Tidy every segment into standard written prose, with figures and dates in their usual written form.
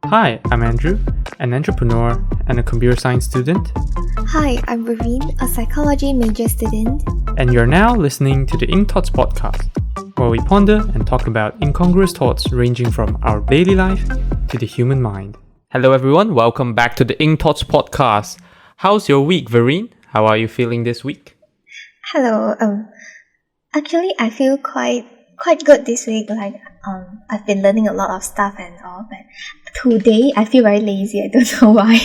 Hi, I'm Andrew, an entrepreneur and a computer science student, Hi, I'm Raveen, a psychology major student. and you're now listening to the Ink Thoughts podcast, where we ponder and talk about incongruous thoughts ranging from our daily life to the human mind. Hello everyone, welcome back to the Ink Thoughts podcast. How's your week, Vereen? How are you feeling this week? Hello. Actually, I feel quite good this week. I've been learning a lot of stuff and all, but today I feel very lazy. I don't know why.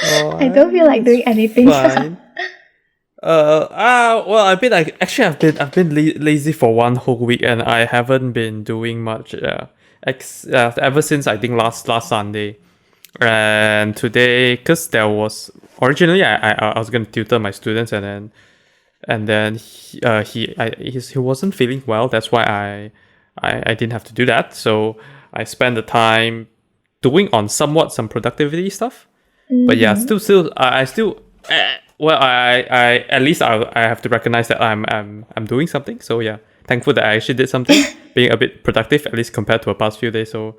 I don't feel like doing anything. Fine. Well, I've been lazy for one whole week, and I haven't been doing much. Ever since I think last Sunday, and today, cause there was originally I was gonna tutor my students, and then he wasn't feeling well. That's why I didn't have to do that. So I spent the time doing on somewhat some productivity stuff. But yeah, I still I at least I have to recognize that I'm doing something. So yeah, thankful that I actually did something, being a bit productive at least compared to the past few days. So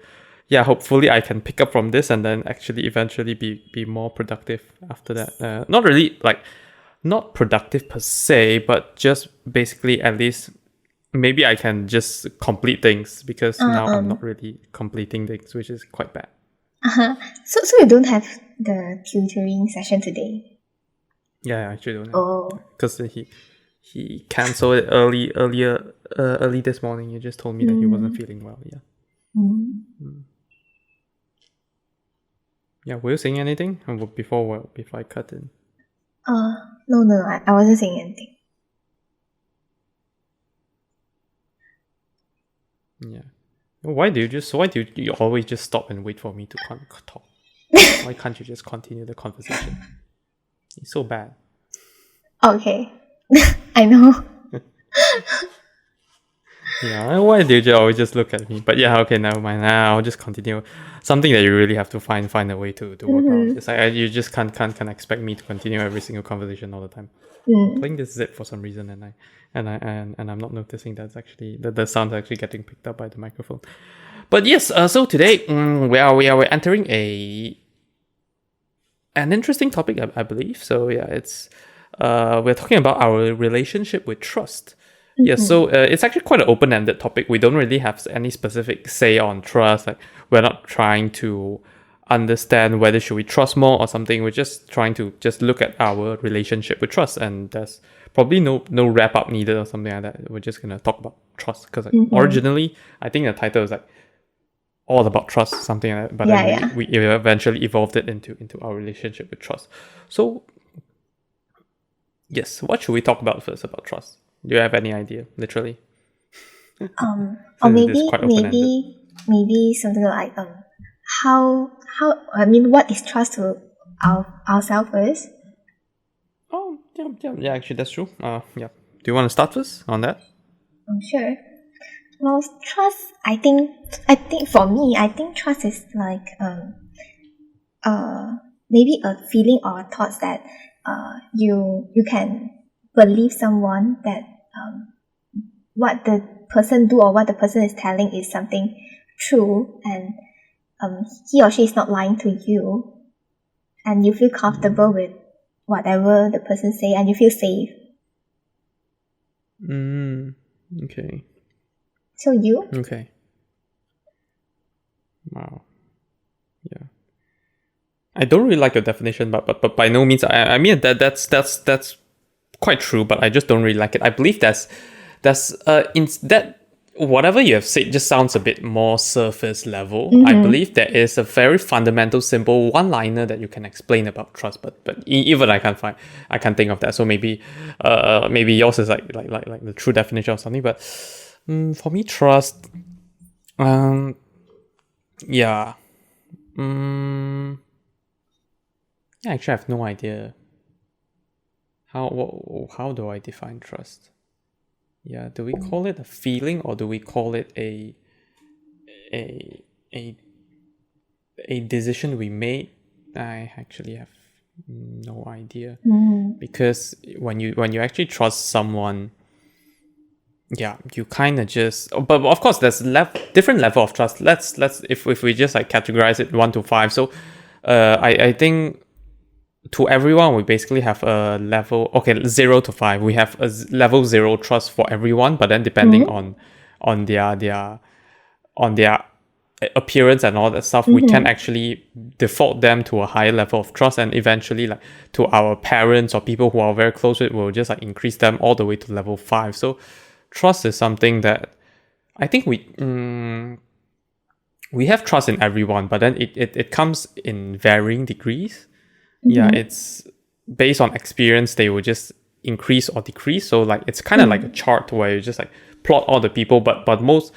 yeah, hopefully I can pick up from this and then actually eventually be more productive after that. Not really not productive per se, but just basically at least maybe I can just complete things because now I'm not really completing things, which is quite bad. So you don't have the tutoring session today? Yeah, I actually don't know. Oh. Because he cancelled it early this morning. He just told me that he wasn't feeling well. Yeah. Yeah, were you saying anything before I cut in? No, I wasn't saying anything. Yeah. Why do you always just stop and wait for me to talk? Why can't you just continue the conversation? It's so bad. Okay. I know. Yeah, why do you always just look at me? But yeah, okay, never mind. Now I'll just continue. Something that you really have to find a way to work out. It's like you just can't expect me to continue every single conversation all the time. I'm playing this zip for some reason, and I'm not noticing that's actually the sound's actually getting picked up by the microphone. But yes, so today we're entering an interesting topic, I believe. So yeah, it's we're talking about our relationship with trust. Yeah, so it's actually quite an open-ended topic. We don't really have any specific say on trust. Like we're not trying to understand whether should we trust more or something. We're just trying to just look at our relationship with trust, and there's probably no wrap up needed or something like that. We're just gonna talk about trust because originally I think the title is like all about trust, something like that. But then we eventually evolved it into our relationship with trust. So yes, what should we talk about first about trust? Do you have any idea, literally? Or maybe something like how what is trust to ourselves first? Oh, yeah. Actually, that's true. Yeah. Do you want to start first on that? Sure. Well, trust. I think for me, I think trust is like maybe a feeling or thoughts that you can believe someone that what the person do or what the person is telling is something true, and he or she is not lying to you, and you feel comfortable with whatever the person say, and you feel safe. Okay. So you? Okay. Wow. Yeah. I don't really like your definition, but by no means. I mean that's quite true, but I just don't really like it. I believe that's in that whatever you have said just sounds a bit more surface level. I believe there is a very fundamental, simple one-liner that you can explain about trust, but even I can't think of that. So maybe yours is like the true definition of something. But for me, trust, yeah. Actually, I have no idea. How do I define trust? Yeah, do we call it a feeling or do we call it a decision we made? I actually have no idea. Because when you actually trust someone, yeah, you kind of just, but of course there's different level of trust. Let's if we just like categorize it 1 to 5. So I think to everyone we basically have a level, okay, 0 to 5, we have a level 0 trust for everyone, but then depending on their appearance and all that stuff, we can actually default them to a higher level of trust, and eventually like to our parents or people who are very close with, we'll just like increase them all the way to level 5. So trust is something that I think we have trust in everyone, but then it comes in varying degrees. Yeah, it's based on experience, they will just increase or decrease. So like it's kind of like a chart where you just like plot all the people, but most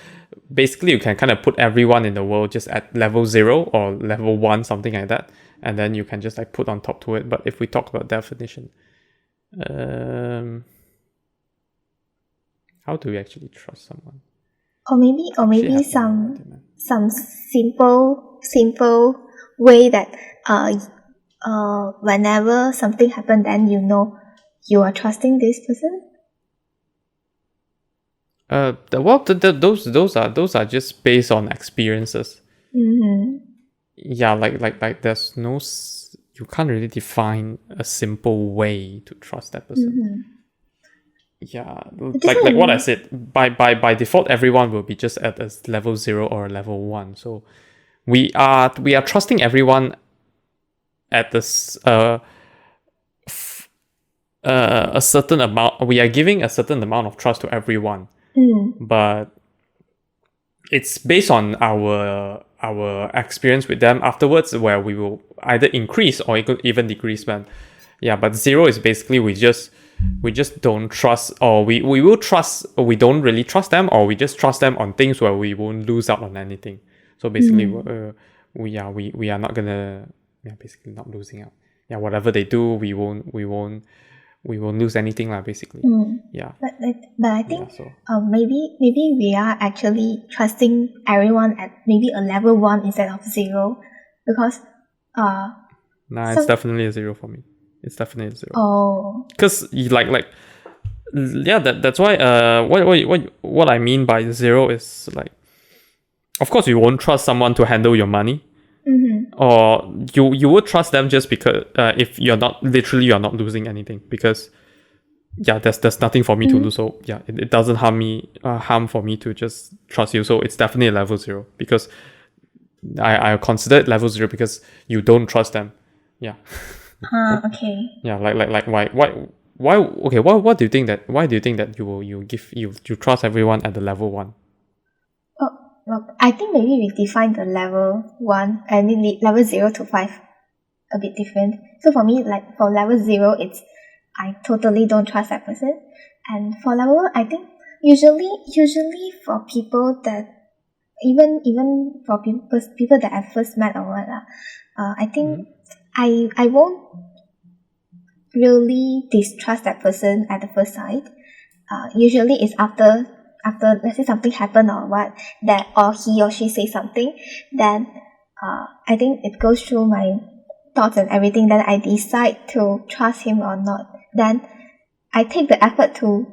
basically you can kind of put everyone in the world just at level 0 or level 1, something like that, and then you can just like put on top to it. But if we talk about definition, how do we actually trust someone? Or maybe Actually have no some idea, man. some simple way that whenever something happens, then you know you are trusting this person. Those are just based on experiences. Yeah, like there's no you can't really define a simple way to trust that person. Yeah, like what I said, by default everyone will be just at a level 0 or a level 1. So we are trusting everyone at this a certain amount. We are giving a certain amount of trust to everyone, but it's based on our experience with them afterwards, where we will either increase or even decrease, man. Yeah, but 0 is basically we just don't trust, or we will trust, or we don't really trust them, or we just trust them on things where we won't lose out on anything. So basically we are not gonna, yeah, basically not losing out. Yeah, whatever they do, we won't lose anything lah, basically. Yeah. But I think Yeah, so maybe we are actually trusting everyone at maybe a level 1 instead of 0, because it's definitely a 0 for me. It's definitely a 0. oh, Because like yeah, that's why what I mean by 0 is like, of course you won't trust someone to handle your money, or you would trust them just because if you're not losing anything, because yeah, there's nothing for me to lose. So yeah, it doesn't harm for me to just trust you. So it's definitely a level 0, because I consider it level 0 because you don't trust them. Yeah. okay. Yeah, like why okay, what do you think that, why do you think that you trust everyone at the level 1? Well, I think maybe we define the level 1, I mean level 0 to 5 a bit different. So for me, like for level 0, it's I totally don't trust that person. And for level 1, I think usually for people that even for people that I first met or what, I think I won't really distrust that person at the first sight. Usually it's after let's say something happened or what, that or he or she say something, then I think it goes through my thoughts and everything, then I decide to trust him or not. Then I take the effort to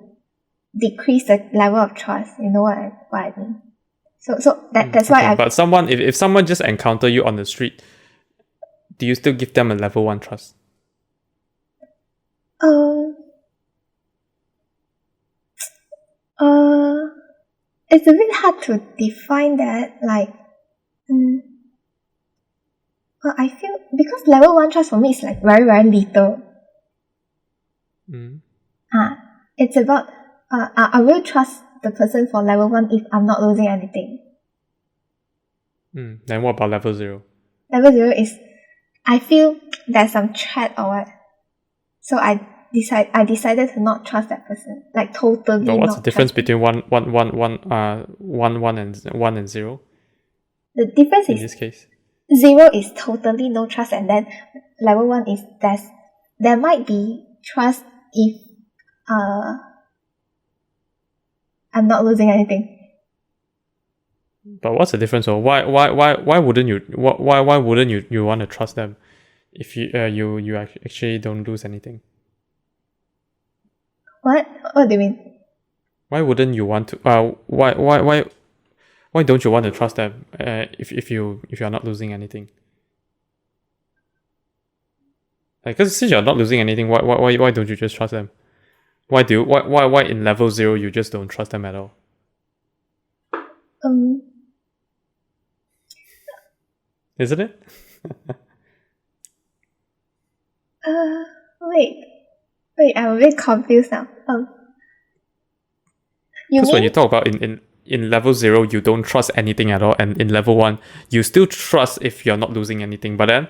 decrease the level of trust. You know what I mean? So that's why But someone, if someone just encounter you on the street, do you still give them a level 1 trust? It's a bit hard to define that. Like, well, I feel because level 1 trust for me is like very very little. It's about I will trust the person for level 1 if I'm not losing anything. Then what about level 0? Level 0 is I feel there's some threat or what, so I decided to not trust that person, like totally. But what's not the difference trust between one and 0 the difference in is this case? 0 is totally no trust, and then level 1 is there might be trust if I'm not losing anything. But what's the difference? Or why wouldn't you why wouldn't you want to trust them if you actually don't lose anything? What do you mean? Why wouldn't you want to? Why don't you want to trust them? If you're not losing anything. Like, because since you're not losing anything, why don't you just trust them? Why in level 0 you just don't trust them at all? Isn't it? Wait, I'm a bit confused now. Because when you talk about in level 0 you don't trust anything at all, and in level 1 you still trust if you're not losing anything. But then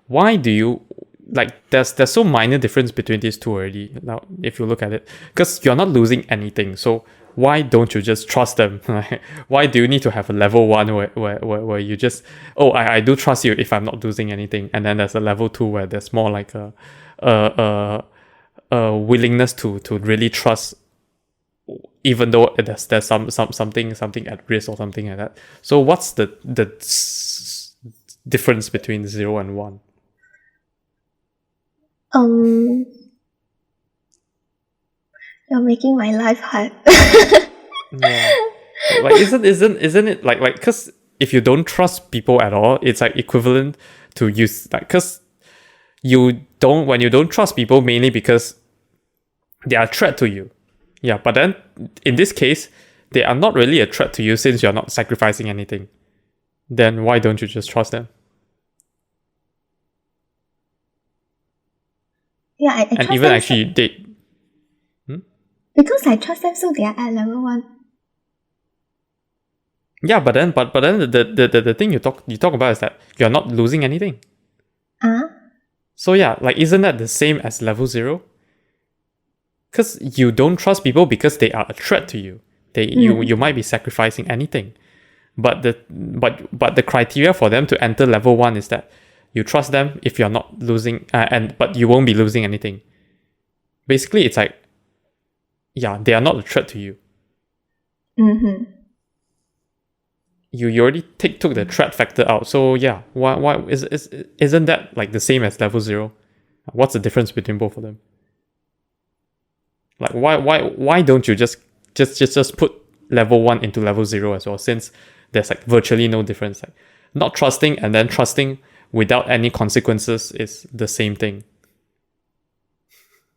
why do you like there's so minor difference between these two already now if you look at it, because you're not losing anything, so why don't you just trust them? Why do you need to have a level 1 where you just I do trust you if I'm not losing anything, and then there's a level 2 where there's more like a willingness to really trust even though there's something at risk or something like that. So what's the difference between 0 and 1? You're making my life hard. Yeah. Like isn't it like because if you don't trust people at all, it's like equivalent to use like, because when you don't trust people mainly because they are a threat to you. Yeah, but then in this case, they are not really a threat to you since you're not sacrificing anything. Then why don't you just trust them? Yeah, I and trust even them actually they because I trust them, so they are at level 1. Yeah, but then the thing you talk about is that you're not losing anything. So yeah, like isn't that the same as level 0? Because you don't trust people because they are a threat to you. You might be sacrificing anything, but the criteria for them to enter level 1 is that you trust them if you're not losing, but you won't be losing anything. Basically, it's like, yeah, they are not a threat to you. You already took the threat factor out. So yeah, why isn't that like the same as level 0? What's the difference between both of them? Like why don't you just put level 1 into level 0 as well, since there's like virtually no difference. Like not trusting and then trusting without any consequences is the same thing.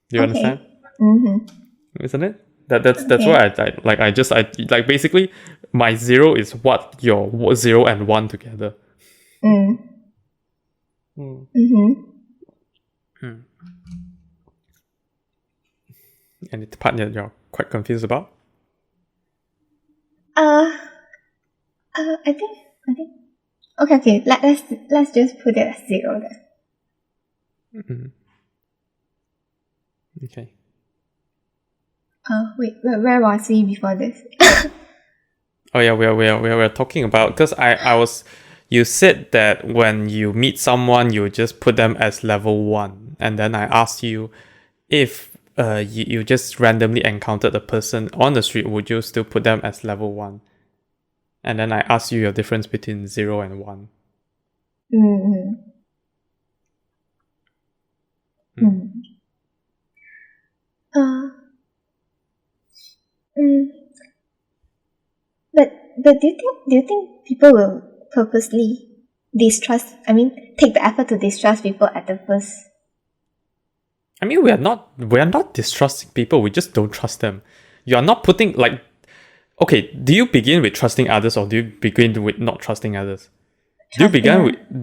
Do you understand? Isn't it? That's why I basically my 0 is what your 0 and 1 together. And the part that you're quite confused about? I think okay. Let's just put it as 0 then. Okay. Wait, where was we before this? Oh yeah, we're talking about, because I was, you said that when you meet someone you just put them as level 1, and then I asked you if you just randomly encountered a person on the street, would you still put them as level 1? And then I asked you your difference between 0 and 1. But do you think people will purposely take the effort to distrust people at the first? I mean, we are not distrusting people, we just don't trust them. You are not putting like, okay, do you begin with trusting others or do you begin with not trusting others? Do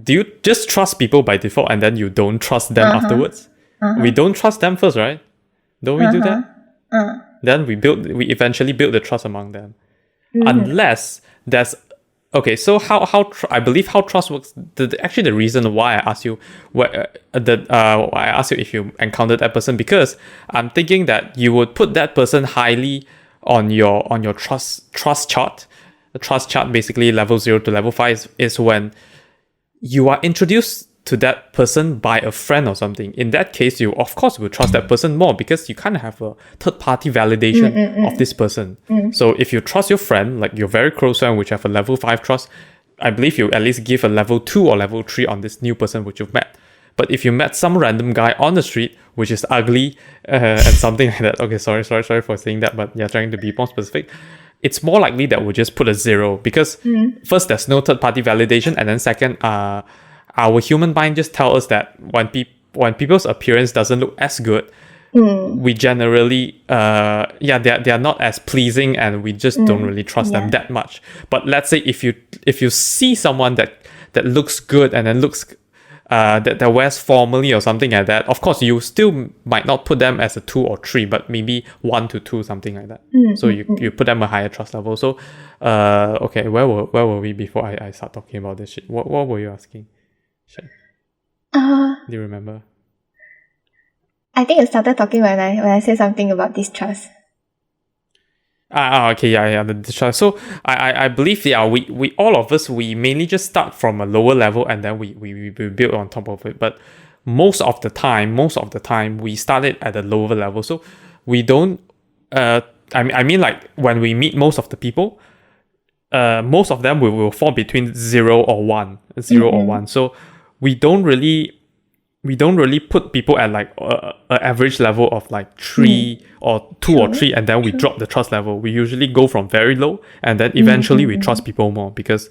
you just trust people by default and then you don't trust them afterwards? We don't trust them first, right? Don't we do that? Then we eventually build the trust among them. Unless there's so I believe how trust works. Actually, the reason why I asked you I asked you if you encountered that person, because I'm thinking that you would put that person highly on your trust chart. The trust chart, basically level 0 to level 5 is when you are introduced to that person by a friend or something. In that case, you of course will trust that person more because you kind of have a third-party validation of this person. So if you trust your friend, like your very close friend, which have a level 5 trust, I believe you at least give a level 2 or level 3 on this new person which you've met. But if you met some random guy on the street, which is ugly, and something like that, okay, sorry for saying that, but yeah, trying to be more specific, it's more likely that we'll just put a 0 because first, there's no third-party validation, and then second, our human mind just tells us that when people's appearance doesn't look as good, we generally they are not as pleasing, and we just don't really trust them that much. But let's say if you see someone that looks good and then looks that wears formally or something like that, of course you still might not put them as a 2 or 3, but maybe 1 to 2, something like that. So you put them a higher trust level. So okay, where were we before I start talking about this shit? What were you asking? Shit. Do you remember? I think you started talking when I said something about distrust. Okay, yeah, the distrust. So I believe we all of us, we mainly just start from a lower level and then we build on top of it. But most of the time we started at a lower level. So we don't I mean like when we meet most of the people, most of them will fall between 0 or 1. Or 1. So we don't really put people at like a average level of like 3 or 2 or 3, and then we drop the trust level. We usually go from very low, and then eventually we trust people more, because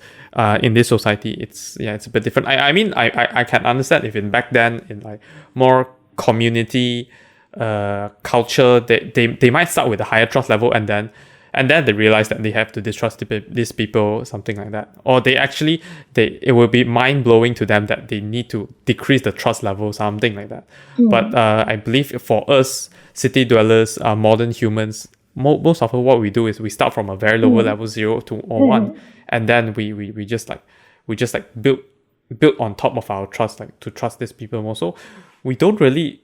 in this society it's a bit different. I mean I can understand if in back then in like more community culture, they might start with a higher trust level, and then they realize that they have to distrust these people, something like that. Or it will be mind-blowing to them that they need to decrease the trust level, something like that. But I believe for us, city dwellers, modern humans, most of what we do is we start from a very lower level, 0 to or 1, and then we just build on top of our trust, like to trust these people more. So we don't really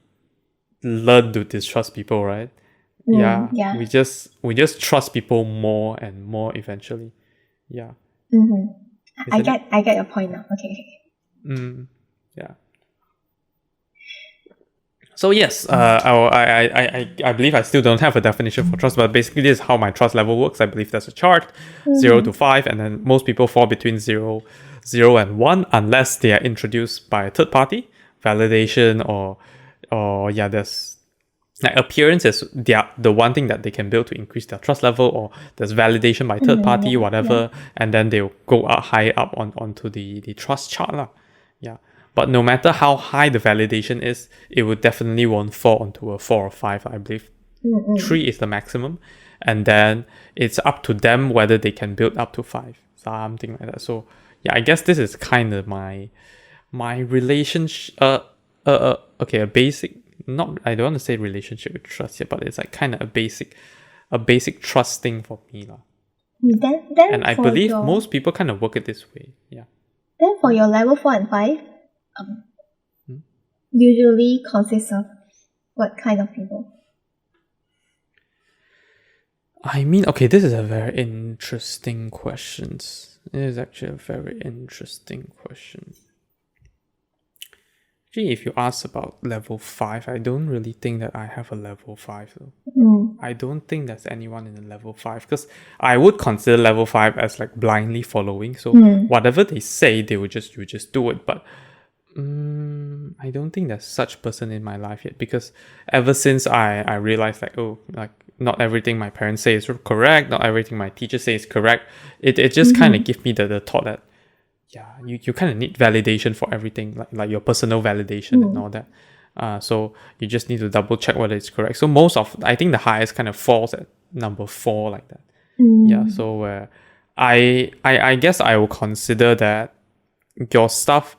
learn to distrust people, right? We just trust people more and more eventually. I get your point now. Okay. Yeah. So yes, I believe I still don't have a definition for trust, but basically this is how my trust level works. I believe there's a chart, 0 to 5, and then most people fall between 0 and 1 unless they are introduced by a third party validation, or there's like appearance is the one thing that they can build to increase their trust level, or there's validation by third party, whatever, and then they'll go high up onto the trust chart lah. Yeah. But no matter how high the validation is, it would definitely won't fall onto a 4 or 5. I believe 3 is the maximum, and then it's up to them whether they can build up to 5, something like that. So yeah, I guess this is kind of my relationship. Okay, a basic. Not, I don't want to say relationship with trust here, but it's like kind of a basic trust thing for me lah. Then and I believe most people kind of work it this way. Yeah. Then for your level 4 and 5, usually consists of what kind of people? I mean, okay, this is a very interesting question. It is actually a very interesting question. Actually, if you ask about level 5, I don't really think that I have a level 5 though. I don't think there's anyone in a level 5, because I would consider level 5 as like blindly following. So whatever they say, you just do it. But I don't think there's such person in my life yet, because ever since I realized like not everything my parents say is correct, not everything my teachers say is correct, it just kind of gives me the thought that you kind of need validation for everything, like your personal validation and all that. So you just need to double check whether it's correct. So I think the highest kind of falls at number 4, like that. Yeah. So I guess I will consider that your stuff.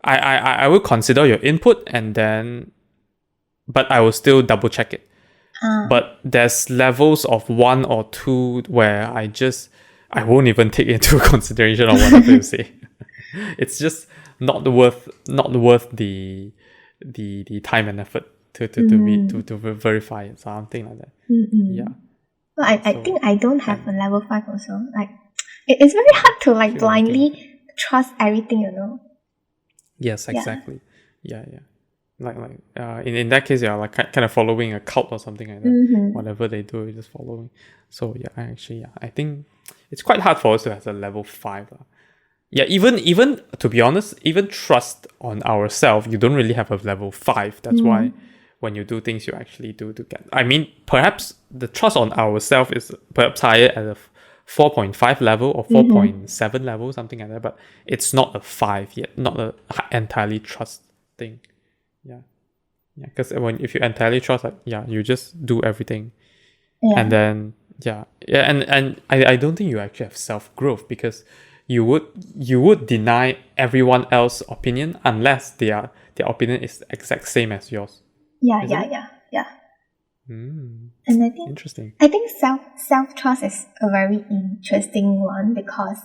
I will consider your input, and then, but I will still double check it. But there's levels of 1 or 2 where I won't even take into consideration of whatever you say. It's just not worth the time and effort to verify it, something like that. Yeah. Well, I think I don't have a level 5 also. Like it's very hard to like blindly trust everything, you know. Yes, exactly. Yeah. Like in that case, you're like kind of following a cult or something like that. Whatever they do, you're just following. So I think it's quite hard for us to have a level 5. Yeah, even to be honest, even trust on ourselves, you don't really have a level 5. That's why when you do things, you actually do to get. I mean, perhaps the trust on ourselves is perhaps higher at a 4.5 level or 4.7 level, something like that. But it's not a 5 yet, not a entirely trust thing. Yeah, because if you entirely trust, like, you just do everything, and then and I don't think you actually have self growth, because you would deny everyone else's opinion unless their opinion is the exact same as yours. Yeah. And I think Interesting. I think self trust is a very interesting one, because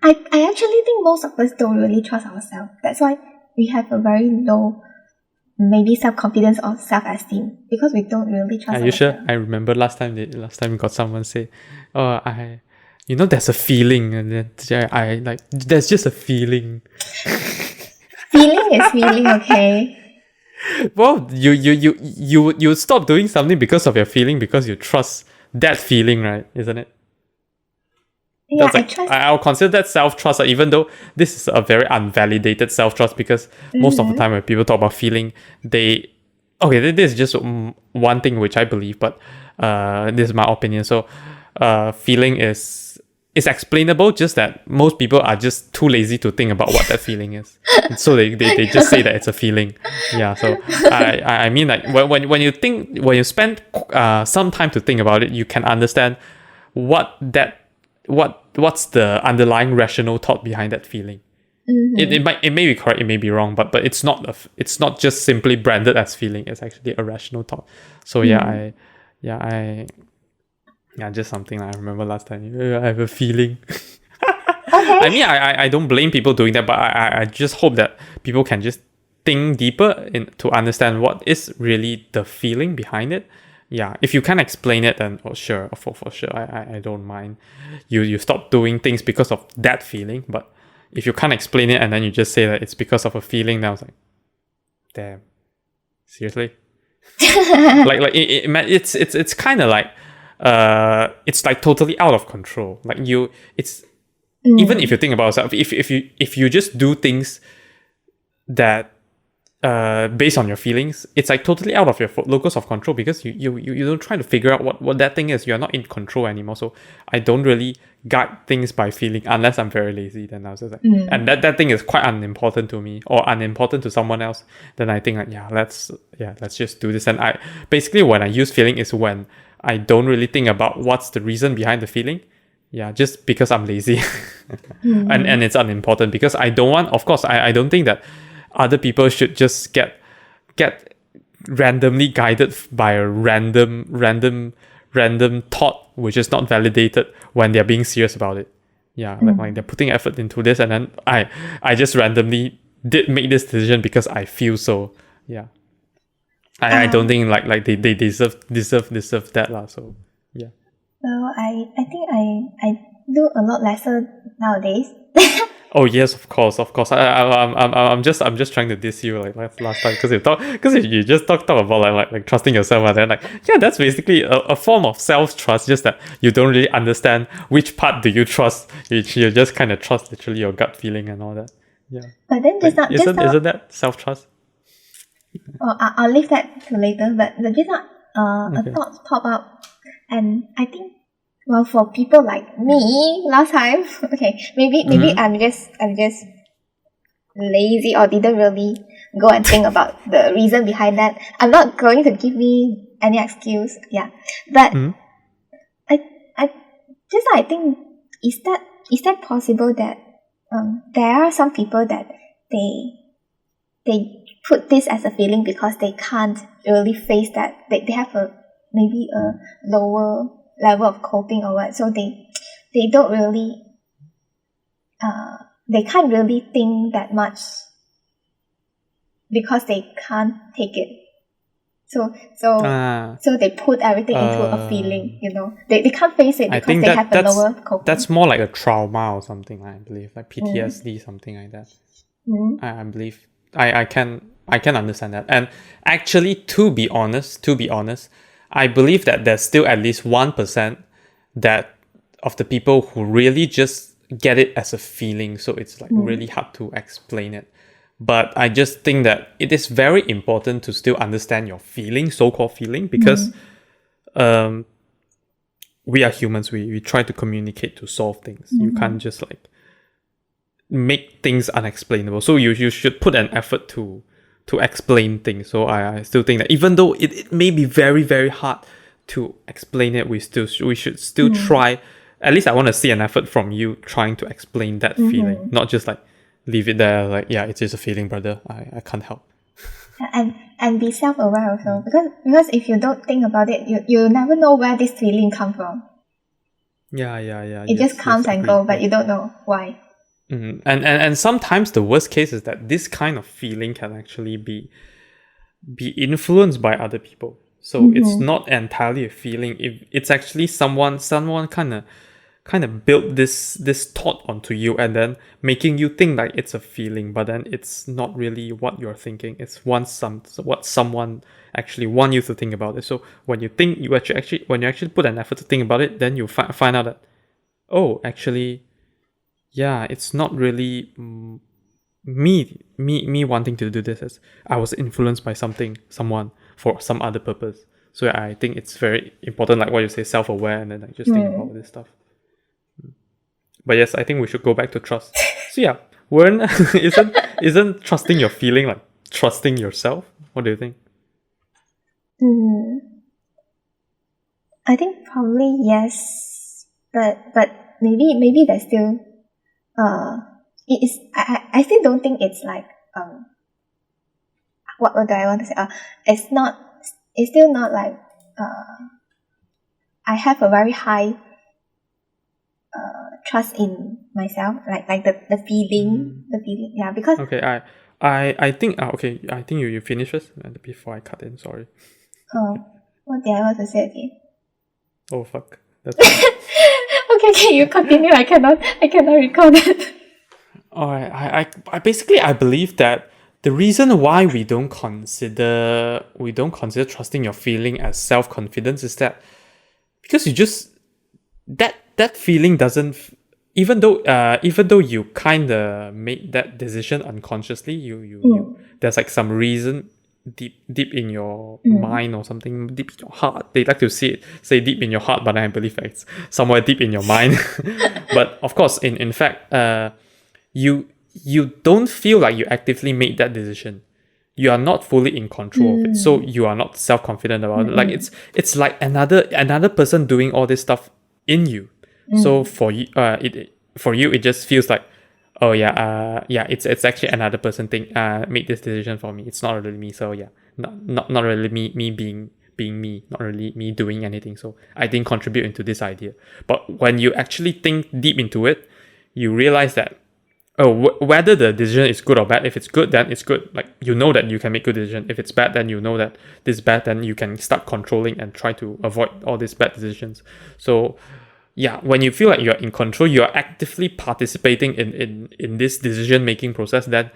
I actually think most of us don't really trust ourselves. That's why we have a very low, maybe self-confidence or self-esteem, because we don't really trust Are you ourselves. sure? I remember last time we got someone say, "Oh, there's a feeling," and then I like, "There's just a feeling." Feeling is feeling, okay. Well, you stop doing something because of your feeling, because you trust that feeling, right? Isn't it? Yeah, That's like, I'll consider that self-trust, even though this is a very unvalidated self-trust, because most of the time when people talk about feeling, this is just one thing which I believe, but this is my opinion. So feeling is explainable, just that most people are just too lazy to think about what that feeling is. So they just say that it's a feeling. Yeah, so I mean, like, when you spend some time to think about it, you can understand what's the underlying rational thought behind that feeling. It may be correct, it may be wrong, but it's not just simply branded as feeling. It's actually a rational thought. So just something I remember last time. I have a feeling. Okay. I mean, I don't blame people doing that, but I just hope that people can just think deeper to understand what is really the feeling behind it. Yeah, if you can't explain it, then for sure, I don't mind. You stop doing things because of that feeling, but if you can't explain it and then you just say that it's because of a feeling, then I was like, damn, seriously? It's kind of like it's like totally out of control. Like even if you think about yourself, if you just do things that based on your feelings, it's like totally out of your locus of control, because you don't try to figure out what that thing is. You're not in control anymore. So I don't really guide things by feeling unless I'm very lazy. Then I was just like, and that thing is quite unimportant to me or unimportant to someone else. Then I think like, let's just do this. And I basically, when I use feeling is when I don't really think about what's the reason behind the feeling. Yeah, just because I'm lazy. and it's unimportant, because I don't want, of course, I don't think that other people should just get randomly guided by a random thought which is not validated when they're being serious about it. Yeah, like they're putting effort into this, and then I just randomly did make this decision because I feel so. Yeah, I don't think like they deserve that lah. So yeah. Well, I think I do a lot lesser nowadays. Oh yes, of course. I'm just trying to diss you like last time, because you just talk about like trusting yourself, and then that's basically a form of self trust. Just that you don't really understand which part do you trust. You just kind of trust literally your gut feeling and all that. Yeah. But then isn't that self trust? Oh, I'll leave that to later. But just now, a thought pop up, and I think, well, for people like me last time, okay, maybe I'm just lazy or didn't really go and think about the reason behind that. I'm not going to give me any excuse. Yeah, but I think is that possible that there are some people that they put this as a feeling because they can't really face that. They have maybe a lower level of coping or what, so they don't really they can't really think that much because they can't take it. So they put everything into a feeling, they can't face it because they have a lower coping. That's more like a trauma or something, I believe, like PTSD, something like that. I believe I can understand that. And actually, to be honest, I believe that there's still at least 1% that of the people who really just get it as a feeling. So it's like really hard to explain it. But I just think that it is very important to still understand your feeling, so-called feeling, because we are humans. We try to communicate to solve things. You can't just like make things unexplainable. So you should put an effort to explain things. So I still think that even though it may be very, very hard to explain it, we should still try. At least I want to see an effort from you trying to explain that feeling, not just like leave it there like, yeah, it's just a feeling, brother. I can't help. And be self-aware also, because if you don't think about it, you never know where this feeling come from. Yeah. It just comes and go, but you don't know why. And sometimes the worst case is that this kind of feeling can actually be influenced by other people. So it's not entirely a feeling. If it's actually someone kind of built this thought onto you and then making you think like it's a feeling, but then it's not really what you're thinking. It's what someone actually want you to think about it. So when you think when you actually put an effort to think about it, then you find out that, oh, actually, yeah, it's not really me wanting to do this. As I was influenced by someone for some other purpose. So I think it's very important, like what you say, self-aware, and then like just think about this stuff. But yes, I think we should go back to trust. So yeah, isn't trusting your feeling like trusting yourself? What do you think? I think probably yes, but maybe there's still it is I still don't think it's like what do I want to say? It's still not like I have a very high trust in myself, like the feeling, yeah, because Okay, I think okay, I think you finish first before I cut in. Sorry. What did I want to say again? Oh fuck. That's okay, you continue. I cannot recall it. Alright, I basically I believe that the reason why we don't consider trusting your feeling as self-confidence is that because you just that feeling doesn't, even though you kind of made that decision unconsciously, you there's like some reason deep in your mind or something, deep in your heart. They like to say deep in your heart, but I believe that it's somewhere deep in your mind. But of course, in fact, you don't feel like you actively made that decision. You are not fully in control of it, so you are not self-confident about it. Like it's like another person doing all this stuff in you. So for you, it just feels like, oh yeah, it's actually another person made this decision for me. It's not really me. So yeah, not really me being me, not really me doing anything. So I didn't contribute into this idea. But when you actually think deep into it, you realize that, whether the decision is good or bad. If it's good, then it's good. Like, you know that you can make good decision. If it's bad, then you know that this is bad. Then you can start controlling and try to avoid all these bad decisions. So yeah, when you feel like you're in control, you're actively participating in this decision making process, then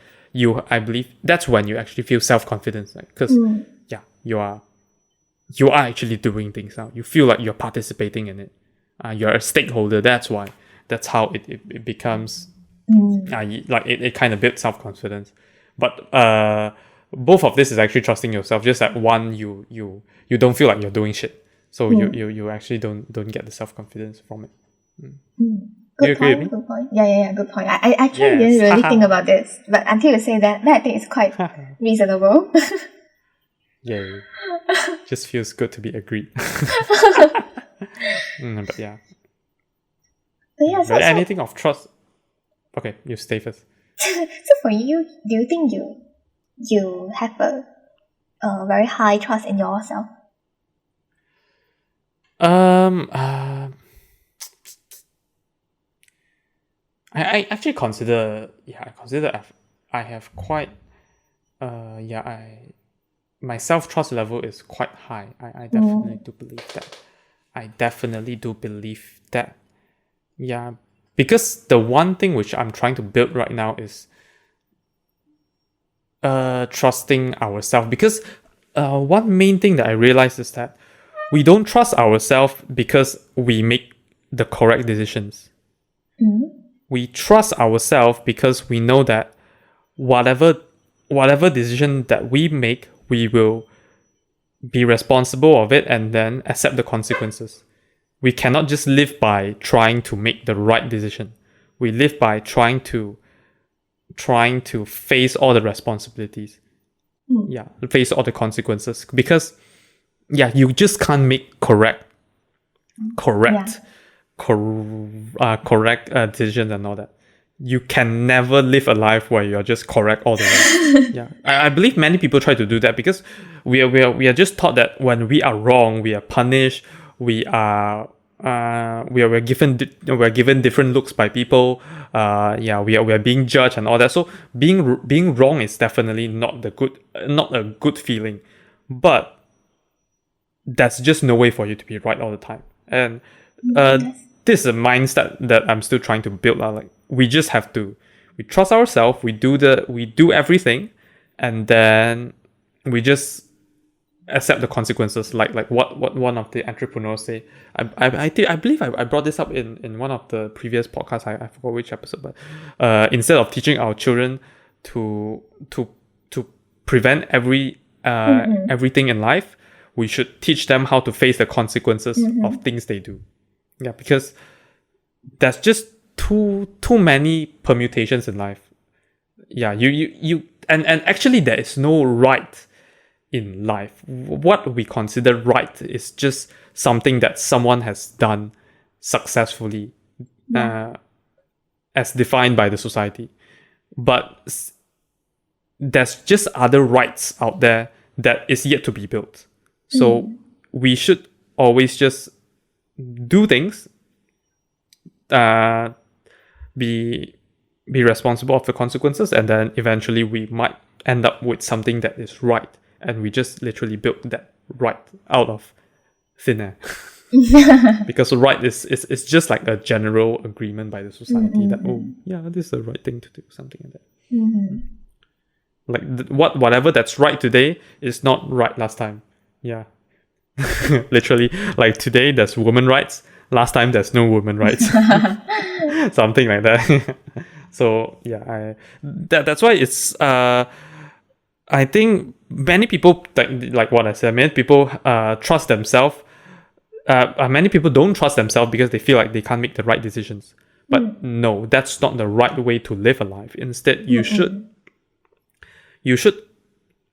I believe that's when you actually feel self-confidence, because yeah, you are actually doing things now. You feel like you're participating in it. You're a stakeholder. That's how it becomes like it kind of builds self-confidence. But both of this is actually trusting yourself. Just that one, you don't feel like you're doing shit. So you actually don't get the self-confidence from it. Do you agree with me? Good point. Yeah, good point. I actually didn't really think about this, but until you say that I think it's quite reasonable. Yeah, just feels good to be agreed. But yeah. But yeah, so anything of trust. Okay, you stay first. So for you, do you think you have a very high trust in yourself? I actually consider I have quite my self-trust level is quite high. I definitely do believe that. Yeah, because the one thing which I'm trying to build right now is trusting ourselves. Because one main thing that I realized is that we don't trust ourselves because we make the correct decisions. We trust ourselves because we know that whatever whatever decision that we make, we will be responsible of it and then accept the consequences. We cannot just live by trying to make the right decision. We live by trying to face all the responsibilities. Yeah, face all the consequences, because you just can't make correct decisions and all that. You can never live a life where you're just correct all the way. I believe many people try to do that because we are just taught that when we are wrong, we are punished. We're given different looks by people. We are being judged and all that. So being wrong is definitely not a good feeling. But that's just no way for you to be right all the time. And this is a mindset that I'm still trying to build. Like, we just have to, we trust ourselves. We do everything, and then we just accept the consequences. Like what one of the entrepreneurs say. I believe I brought this up in one of the previous podcasts. I forgot which episode, but instead of teaching our children to prevent everything in life, we should teach them how to face the consequences of things they do. Yeah, because there's just too many permutations in life. Yeah, you and actually there is no right in life. What we consider right is just something that someone has done successfully, as defined by the society. But there's just other rights out there that is yet to be built. So we should always just do things, be responsible of the consequences, and then eventually we might end up with something that is right, and we just literally built that right out of thin air. Because right is just like a general agreement by the society that this is the right thing to do, something like that. Like whatever that's right today is not right last time. Yeah. Literally, like today there's women rights, last time there's no women rights. Something like that. So that's why it's I think many people, like what I said, many people trust themselves. Many people don't trust themselves because they feel like they can't make the right decisions. But no, that's not the right way to live a life. Instead, you should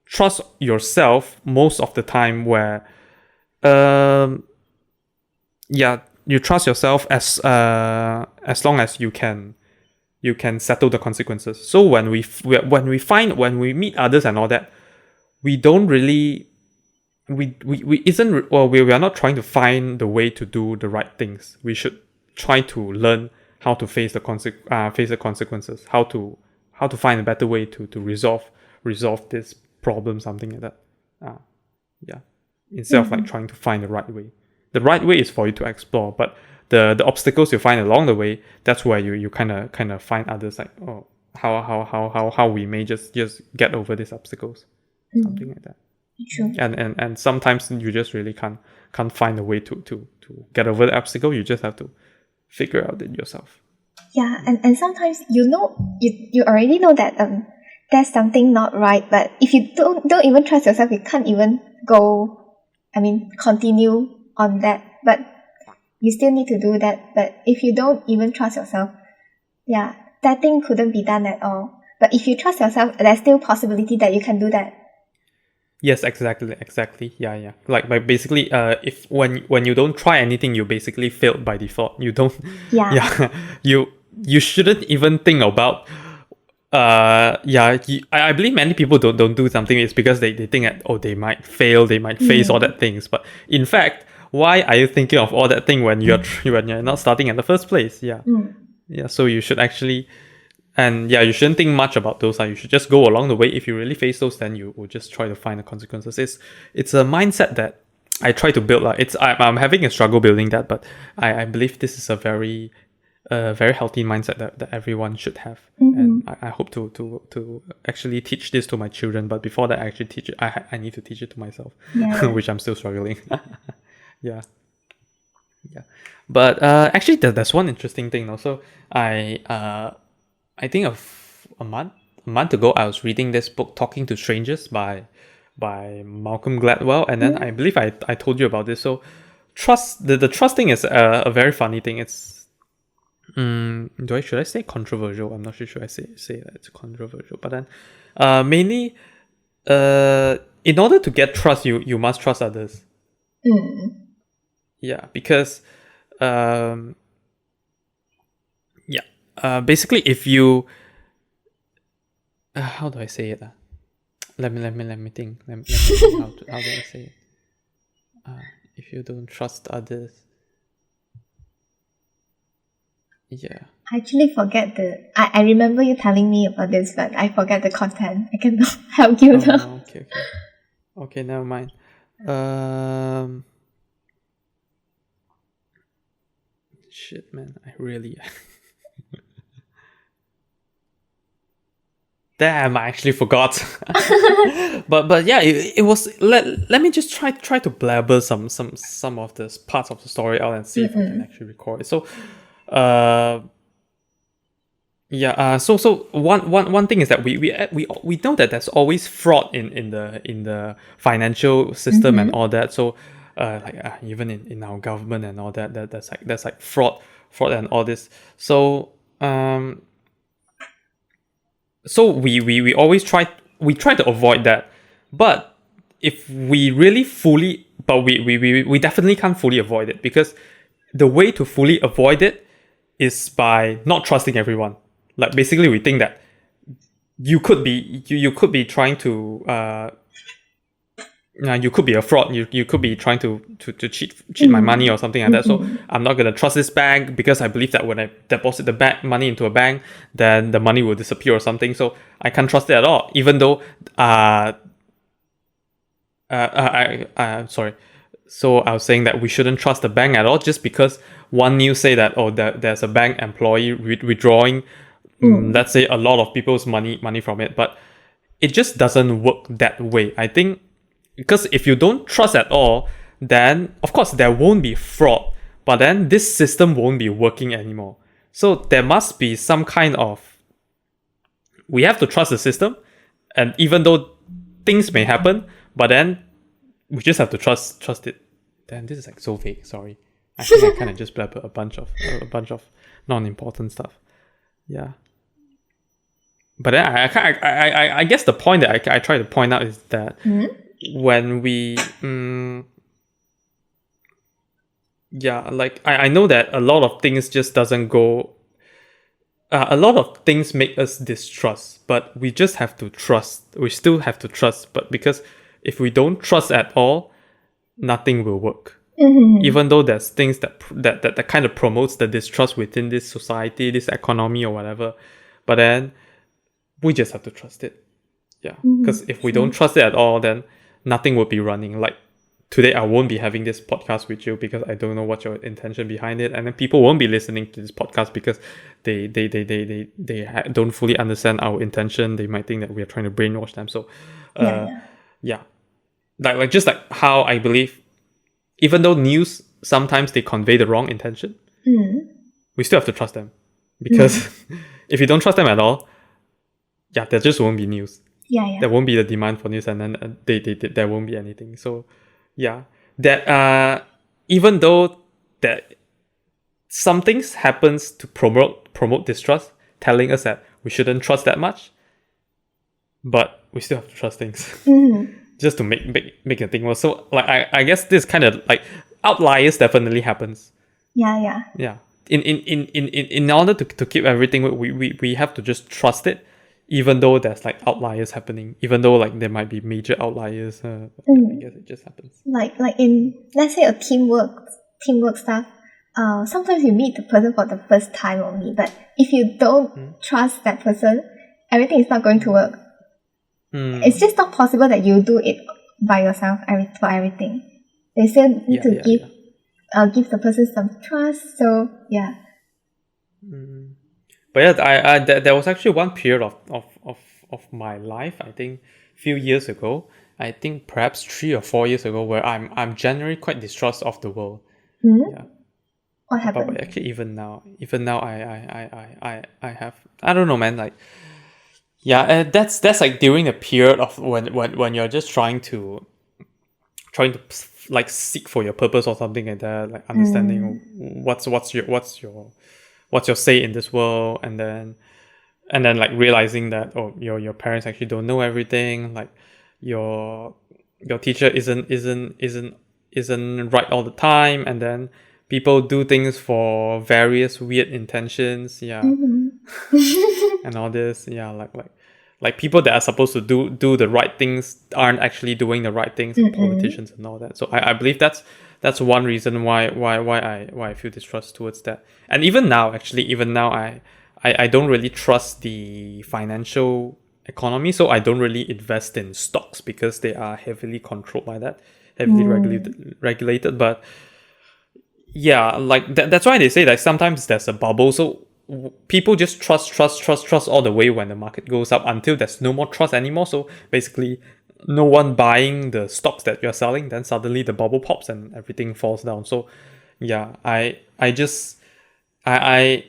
trust yourself most of the time, where you trust yourself as long as you can settle the consequences. So when we meet others and all that, we don't really we are not trying to find the way to do the right things. We should try to learn how to face the consequences, how to find a better way to resolve this problem, something like that. Instead of like trying to find the right way. The right way is for you to explore, but the obstacles you find along the way, that's where you kind of find others, like, oh, how we may just get over these obstacles, something like that. True. And sometimes you just really can't find a way to get over the obstacle. You just have to figure out it yourself. Yeah, and sometimes you already know that there's something not right, but if you don't even trust yourself, you can't even continue on that. But you still need to do that. But if you don't even trust yourself, that thing couldn't be done at all. But if you trust yourself, there's still possibility that you can do that. Yes, exactly. Yeah. Like, basically, if when you don't try anything, you basically failed by default. You don't. Yeah. You shouldn't even think about. I believe many people don't do something is because they think that, oh, they might fail, they might face all that things. But in fact, why are you thinking of all that thing when you're not starting in the first place? So you should actually, and you shouldn't think much about those. You should just go along the way. If you really face those, then you will just try to find the consequences. It's a mindset that I try to build. I'm having a struggle building that, but I believe this is a very healthy mindset that everyone should have. And I hope to actually teach this to my children. But before that, I actually teach it. I need to teach it to myself, which I'm still struggling. Yeah. But actually, there's one interesting thing also. I think a month a month ago, I was reading this book, Talking to Strangers by Malcolm Gladwell, and then I believe I told you about this. So trust, the trust thing is a very funny thing. It's should I say controversial? I'm not sure should I say that it's controversial, but then mainly in order to get trust, you must trust others. Yeah, because basically if you how do I say it? Let me think. Let me think how do I say it? If you don't trust others, yeah. I actually forget I remember you telling me about this, but I forget the content. I cannot help you now. Okay, never mind. Shit, man, I really. Damn, I actually forgot. but yeah, it was. Let me just try to blabber some of the parts of the story out and see if I can actually record it. So, so one thing is that we know that there's always fraud in the financial system and all that. So, even in our government and all that, that's like fraud and all this. So so we always try to avoid that, but if we really fully, but we definitely can't fully avoid it, because the way to fully avoid it is by not trusting everyone. Like basically we think that you could be trying to you could be a fraud, you could be trying to cheat my money or something like that. So I'm not gonna trust this bank because I believe that when I deposit the money into a bank, then the money will disappear or something. So I can't trust it at all, even though sorry. So I was saying that we shouldn't trust the bank at all just because one news say that there's a bank employee withdrawing let's say a lot of people's money from it, but it just doesn't work that way. I think because if you don't trust at all, then of course there won't be fraud, but then this system won't be working anymore. So there must be some kind of, we have to trust the system, and even though things may happen, but then we just have to trust it. Damn, this is like so vague. Sorry, I think I kind of just blabber a bunch of non-important stuff. Yeah. But then I guess the point that I try to point out is that when we like I know that a lot of things just doesn't go, a lot of things make us distrust, but we just have to trust. We still have to trust, but because if we don't trust at all, nothing will work. Even though there's things that kind of promotes the distrust within this society, this economy or whatever, but then we just have to trust it. Yeah, because if we don't trust it at all, then nothing will be running. Like today, I won't be having this podcast with you because I don't know what your intention behind it, and then people won't be listening to this podcast because they don't fully understand our intention. They might think that we are trying to brainwash them. So, like just like how I believe, even though news sometimes they convey the wrong intention, we still have to trust them, because if you don't trust them at all, there just won't be news. There won't be the demand for news, and then there won't be anything. So, that even though that some things happens to promote distrust, telling us that we shouldn't trust that much, but we still have to trust things just to make the thing work. So, like I guess this kind of like outliers definitely happens. Yeah. In order to keep everything, we have to just trust it. Even though there's like outliers happening, even though like there might be major outliers, I guess it just happens. Like in, let's say, a teamwork stuff, sometimes you meet the person for the first time only, but if you don't trust that person, everything is not going to work. It's just not possible that you do it by yourself for everything. They still need to give the person some trust. So yeah. But I there was actually one period of my life, I think few years ago, I think perhaps 3 or 4 years ago, where I'm generally quite distrust of the world. Yeah. What happened? But actually even now I have, I don't know, man, like Yeah, that's like during the period of when you're just trying to like seek for your purpose or something like that, like understanding what's your say in this world, and then like realizing that, oh, your parents actually don't know everything, like your your teacher isn't right all the time, and then people do things for various weird intentions, yeah, and all this, yeah, like people that are supposed to do the right things aren't actually doing the right things, like politicians and all that. So I believe that's one reason why I feel distrust towards that. And even now, actually, I don't really trust the financial economy, so I don't really invest in stocks because they are heavily controlled by that, heavily regulated. But yeah, like that's why they say that sometimes there's a bubble. So people just trust all the way when the market goes up until there's no more trust anymore. So basically, no one buying the stocks that you're selling, then suddenly the bubble pops and everything falls down. So yeah, I just I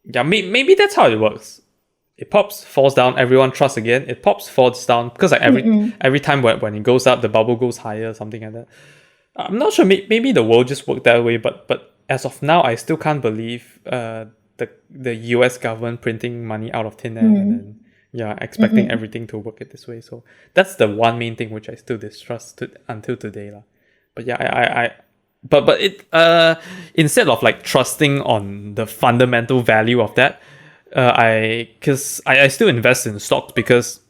yeah, maybe that's how it works. It pops, falls down, everyone trusts again. It pops, falls down, because like every time when it goes up, the bubble goes higher, something like that. I'm not sure. Maybe the world just worked that way, but as of now, I still can't believe the U.S. government printing money out of thin air, and then yeah, expecting everything to work it this way. So that's the one main thing which I still distrust until today, lah. But yeah, but it instead of like trusting on the fundamental value of that, I still invest in stocks because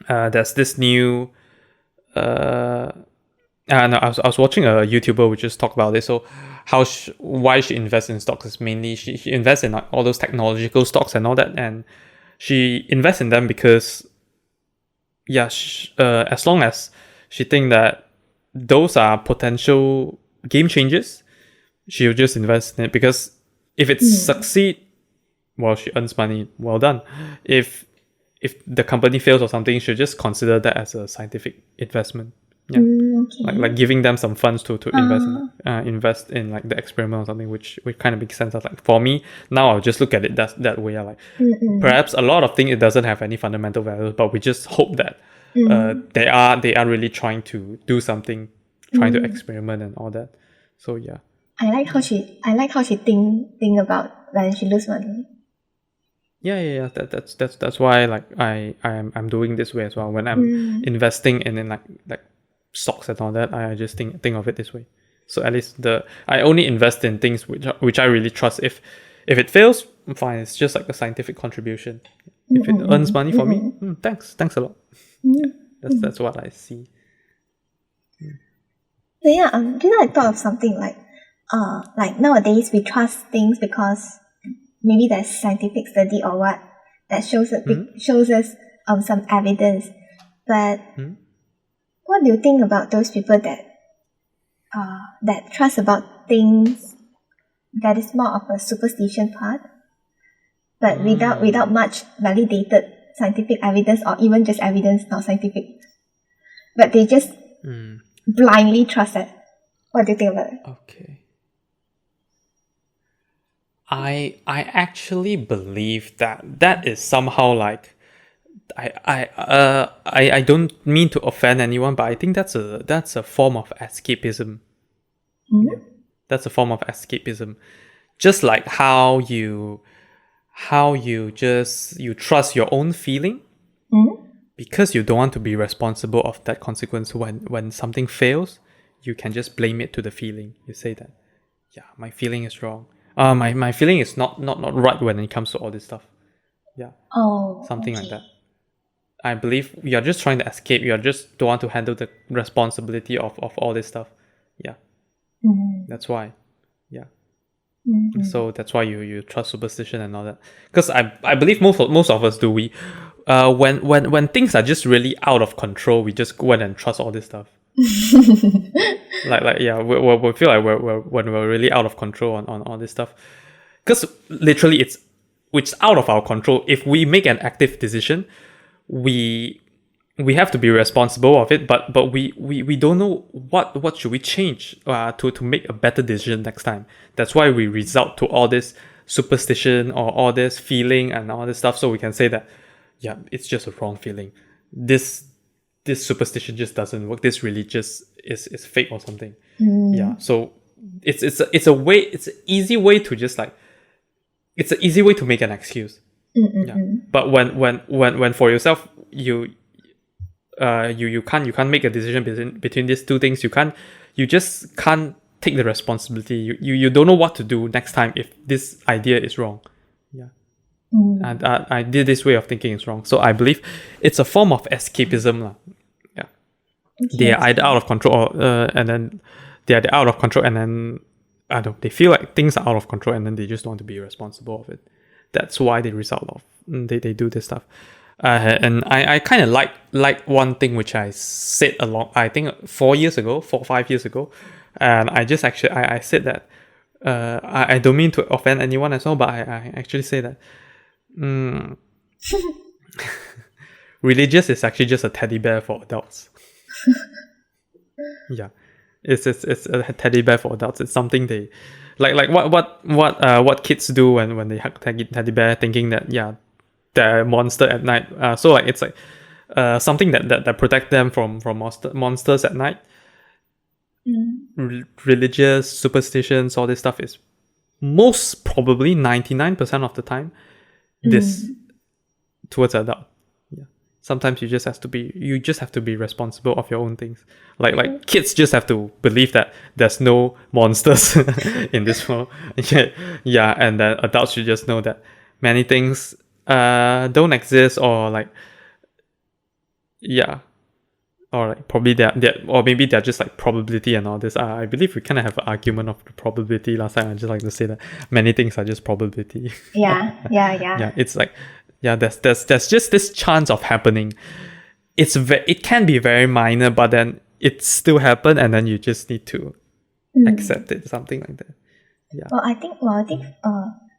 there's this new no, I was watching a YouTuber which just talked about this. So why she invests in stocks is mainly she invests in like all those technological stocks and all that, and she invests in them because yeah, as long as she think that those are potential game changers, she'll just invest in it, because if it succeed, well, she earns money, well done. If the company fails or something, she'll just consider that as a scientific investment. Yeah, Okay. like giving them some funds to invest in like the experiment or something, which kind of makes sense. Like for me now, I'll just look at it that way. Like perhaps a lot of things it doesn't have any fundamental value, but we just hope that they are really trying to do something, trying to experiment and all that. So yeah. I like how she think about when she lose money. Yeah. That's why like I'm doing this way as well. When I'm investing in like stocks and all that, I just think of it this way. So at least I only invest in things which I really trust. If it fails, fine. It's just like a scientific contribution. If it earns money for me, thanks a lot. Yeah, that's what I see. So yeah, I thought of something like nowadays we trust things because maybe there's scientific study or what that shows us some evidence. But what do you think about those people that trust about things that is more of a superstition part, but without much validated scientific evidence, or even just evidence not scientific, but they just blindly trust it? What do you think about it? Okay. I actually believe that is somehow like I don't mean to offend anyone, but I think that's a form of escapism. Yeah, that's a form of escapism. Just like how you trust your own feeling because you don't want to be responsible of that consequence. When something fails, you can just blame it to the feeling. You say that, yeah, my feeling is wrong. My feeling is not right when it comes to all this stuff. Yeah. Something like that. I believe you're just trying to escape. You just don't want to handle the responsibility of all this stuff. Yeah. That's why. Yeah. So that's why you trust superstition and all that. Because I believe most of us do. We when things are just really out of control, we just go and trust all this stuff. like yeah, we feel like when we're really out of control on all this stuff. Because literally it's out of our control. If we make an active decision, we have to be responsible of it, but we don't know what should we change to make a better decision next time. That's why we resort to all this superstition or all this feeling and all this stuff, so we can say that, yeah, it's just a wrong feeling. This superstition just doesn't work. This really just is fake or something. Yeah. So it's a way. It's an easy way to just like. It's an easy way to make an excuse. Yeah. But when for yourself you can't make a decision between these two things. You just can't take the responsibility. You don't know what to do next time if this idea is wrong. Yeah. And I did this way of thinking is wrong. So I believe it's a form of escapism. Yeah. Okay. They are either out of control and then they are out of control and then I don't know, they feel like things are out of control and then they just want to be responsible of it. That's why they they do this stuff. And I kind of like one thing which I said I think 4 or 5 years ago, and I just actually I said that I don't mean to offend anyone as well, but I actually say that religious is actually just a teddy bear for adults. Yeah, it's a teddy bear for adults. It's something they like what kids do when they hug teddy bear, thinking that they're a monster at night. So like it's like something that protect them from monsters at night. Religious superstitions, all this stuff is most probably 99% of the time this towards adult. Yeah, sometimes you just have to be responsible of your own things. Like kids just have to believe that there's no monsters in this world. Yeah, and then adults should just know that many things don't exist, or like or like probably or maybe they're just like probability and all this. I believe we kind of have an argument of the probability last time. I just like to say that many things are just probability. Yeah, it's like there's just this chance of happening. It can be very minor, but then it still happen, and then you just need to accept it, something like that. Yeah. Well, I think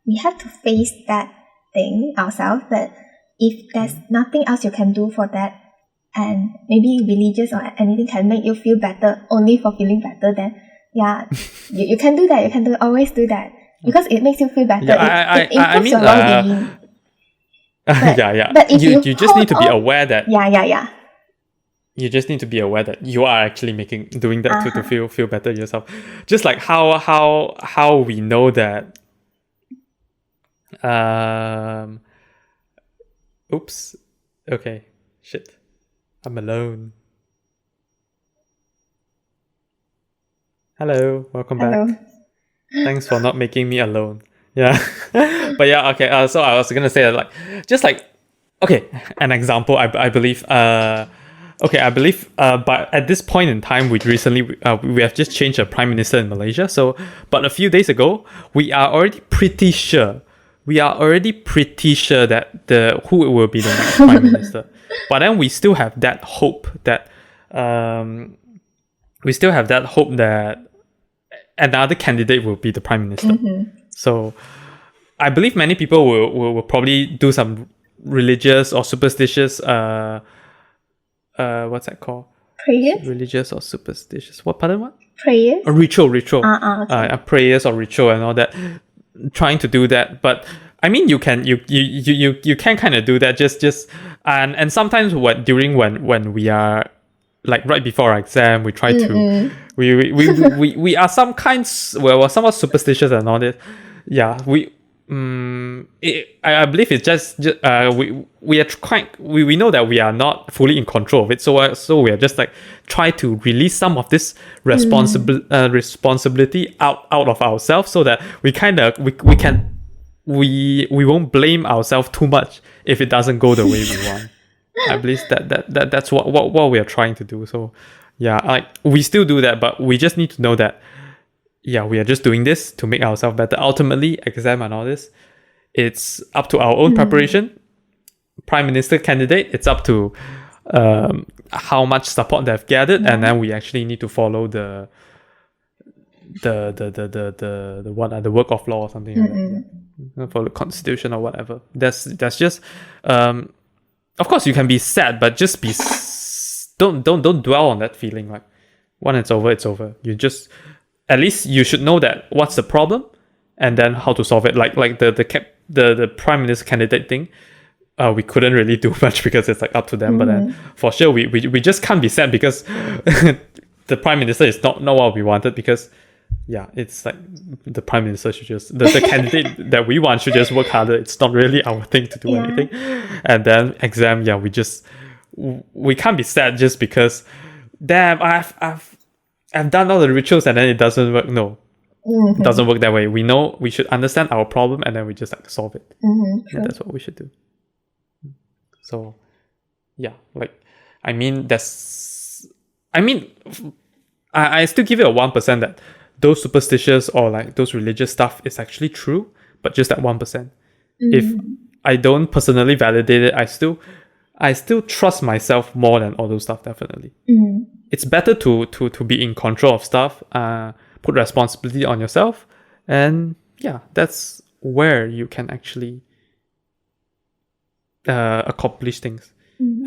we have to face that thing ourselves, but if there's nothing else you can do for that, and maybe religious or anything can make you feel better only for feeling better, then you can do that. You can always do that because it makes you feel better. It improves your well-being. But if you just need to be aware that you just need to be aware that you are actually doing that to feel better yourself. Just like how we know that oops. Okay. Shit. I'm alone. Hello. Welcome back. Thanks for not making me alone. Yeah. But okay. So I was gonna say that, like, just like, okay, an example. I believe. Okay, I believe. But at this point in time, we have just changed a prime minister in Malaysia. So, but a few days ago, we are already pretty sure that who will be the next prime minister. But then we still have that hope that another candidate will be the prime minister. So I believe many people will probably do some religious or superstitious what's that called? Prayers? Religious or superstitious. What, pardon, what? Prayers? A ritual. Okay. Prayers or ritual and all that. Trying to do that, but I mean, you can kind of do that just and sometimes when we are like right before our exam, we try to we are somewhat superstitious and all this. Yeah, I believe it's just we are we know that we are not fully in control of it, so we are just like try to release some of this responsibility out of ourselves, so that we won't blame ourselves too much if it doesn't go the way we want. I believe that's what we are trying to do. So like we still do that, but we just need to know that we are just doing this to make ourselves better. Ultimately, exam and all this, it's up to our own preparation. Prime Minister candidate, it's up to how much support they've gathered, and then we actually need to follow the work of law or something like that. For the constitution or whatever. That's just of course you can be sad, but just be don't dwell on that feeling. Like when it's over. You just, at least you should know that what's the problem and then how to solve it. Like the prime minister candidate thing. we couldn't really do much because it's like up to them. But then for sure, we just can't be sad because the prime minister is not what we wanted, because it's like the prime minister should just the candidate that we want should just work harder. It's not really our thing to do anything. And then exam, we can't be sad just because damn, I've done all the rituals and then it doesn't work. No. It doesn't work that way. We know we should understand our problem and then we just like solve it. That's what we should do. So I still give it a 1% that those superstitious or like those religious stuff is actually true, but just that 1%. If I don't personally validate it, I still trust myself more than all those stuff, definitely. It's better to be in control of stuff, put responsibility on yourself, and that's where you can actually accomplish things.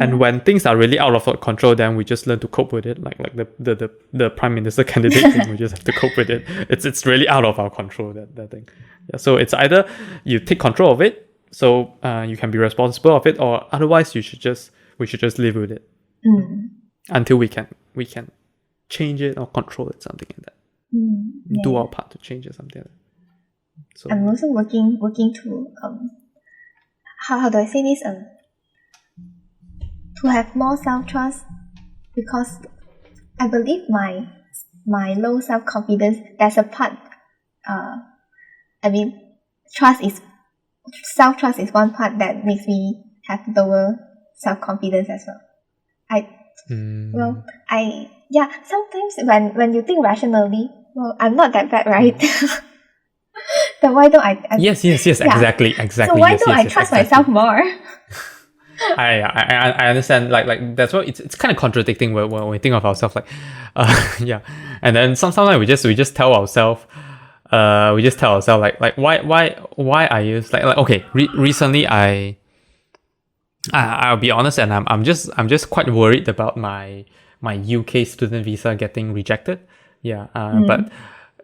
And when things are really out of control, then we just learn to cope with it, like the prime minister candidate thing. We just have to cope with it. It's really out of our control, that thing. So it's either you take control of it, so you can be responsible of it, or otherwise we should just live with it until we can change it or control it, something like that. Do our part to change it, something like that. So I'm also working to how do I say this, to have more self-trust, because I believe my low self-confidence, there's a part, self-trust is one part that makes me have lower self-confidence as well. Sometimes when you think rationally, well, I'm not that bad, right? Then why don't I yes, exactly. So why don't I trust myself more? I understand, like that's why it's kind of contradicting when we think of ourselves, like and then sometimes we just tell ourselves like why are you like okay, recently I'll be honest, and I'm just quite worried about my UK student visa getting rejected. But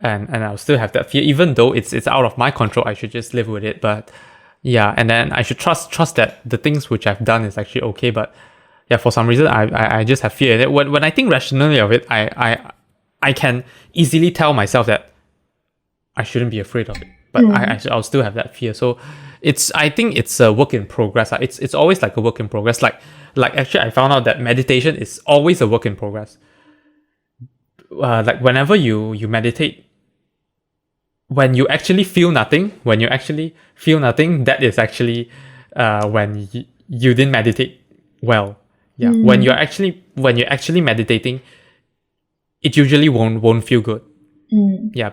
and I'll still have that fear, even though it's out of my control. I should just live with it, but and then I should trust that the things which I've done is actually okay. But for some reason I just have fear in it. When I think rationally of it, I can easily tell myself that I shouldn't be afraid of it, but I'll still have that fear. So I think it's a work in progress. It's always like a work in progress. Like actually I found out that meditation is always a work in progress. Like whenever you meditate, when you actually feel nothing, that is actually when you didn't meditate well. When you're actually meditating, it usually won't feel good.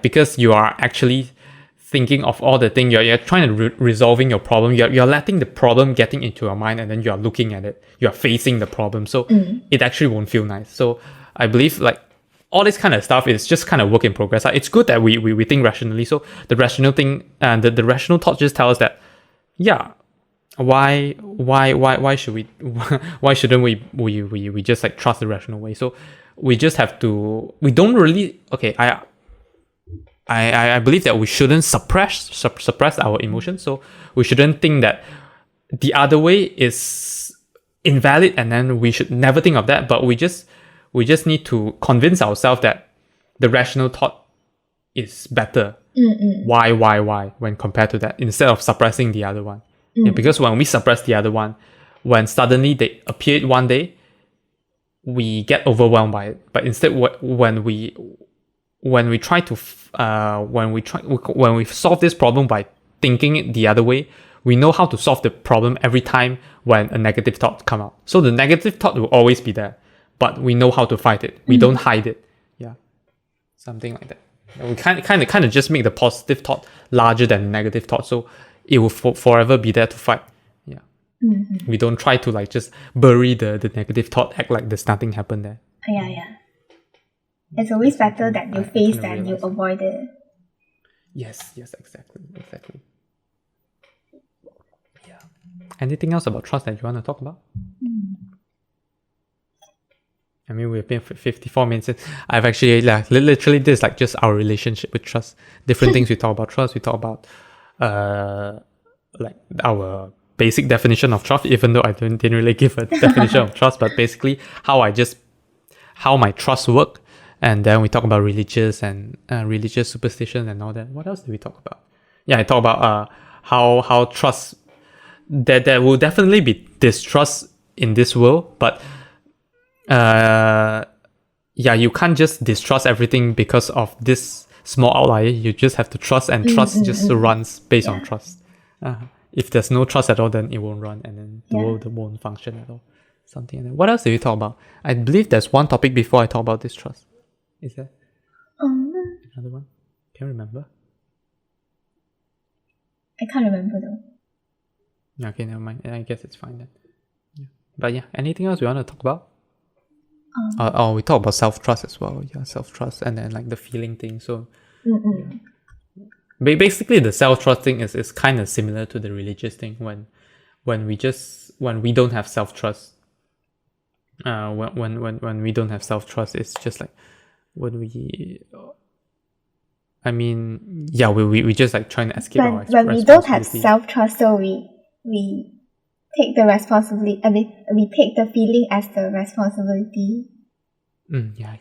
Because you are actually thinking of all the things, you're trying to resolving your problem, you're letting the problem getting into your mind, and then you're looking at it, you're facing the problem, so it actually won't feel nice. So I believe like all this kind of stuff is just kind of work in progress. It's good that we think rationally. So the rational thing and the rational thought just tell us that why should we why shouldn't we just like trust the rational way? So we just have to, we don't really, okay, I believe that we shouldn't suppress our emotions. So we shouldn't think that the other way is invalid and then we should never think of that, but we just need to convince ourselves that the rational thought is better. Why when compared to that, instead of suppressing the other one. Because when we suppress the other one, when suddenly they appeared one day, we get overwhelmed by it. But instead, when we solve this problem by thinking it the other way, we know how to solve the problem every time when a negative thought come out. So the negative thought will always be there, but we know how to fight it. We don't hide it. Something like that. We kind of just make the positive thought larger than the negative thought, so it will forever be there to fight. We don't try to like just bury the negative thought, act like there's nothing happened there. It's always better that you face than you avoid it. Yes, exactly. Anything else about trust that you want to talk about? I mean, we've been 54 minutes in. I've actually literally this is like just our relationship with trust. Different things we talk about trust. We talk about like our basic definition of trust, even though I didn't really give a definition of trust, but basically how my trust work. And then we talk about religious and religious superstition and all that. What else did we talk about? Yeah, I talk about how trust, there will definitely be distrust in this world, but you can't just distrust everything because of this small outlier. You just have to trust, and trust just runs based on trust. If there's no trust at all, then it won't run, and then the world won't function at all. Something like that. What else did we talk about? I believe there's one topic before I talk about distrust. Is there another one? Can you remember? I can't remember though. Okay, never mind. I guess it's fine then. Yeah. But yeah, anything else we want to talk about? We talk about self-trust as well. Yeah, self-trust, and then like the feeling thing. So basically the self-trust thing is kind of similar to the religious thing. When we don't have self-trust, when we don't have self-trust, it's just like when we just like trying to escape our when we don't have self-trust, so we take the responsibility. I mean, we take the feeling as the responsibility. Yeah.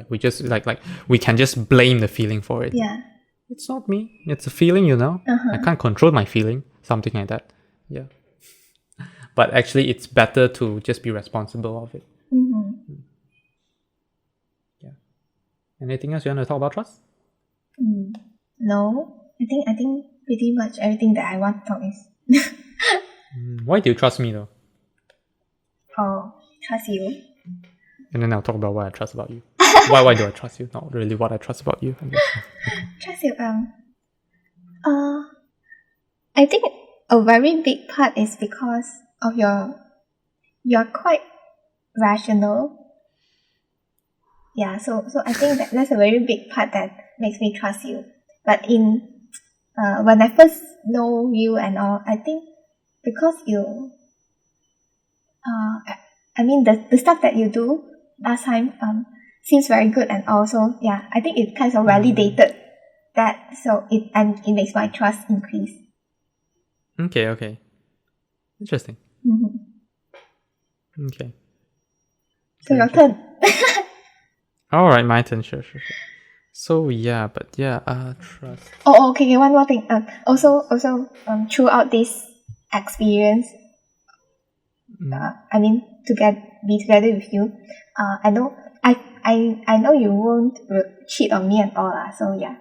We just like we can just blame the feeling for it. Yeah. It's not me. It's a feeling, you know. I can't control my feeling. Something like that. Yeah. But actually, it's better to just be responsible of it. Yeah. Anything else you want to talk about trust? No. I think pretty much everything that I want to talk is. Why do you trust me though? Oh, trust you. And then I'll talk about what I trust about you. Why do I trust you? Not really what I trust about you, I guess. Trust you. I think a very big part is because of you're quite rational. Yeah, so I think that's a very big part that makes me trust you. But when I first know you and all, I think because you the stuff that you do last time seems very good, and also I think it kind of validated that, so it makes my trust increase. Okay. Interesting. Okay. So your turn. Alright, my turn, sure. So trust. Oh, okay, one more thing. Also, throughout this experience, be together with you. I know you won't cheat on me and all lah. So yeah,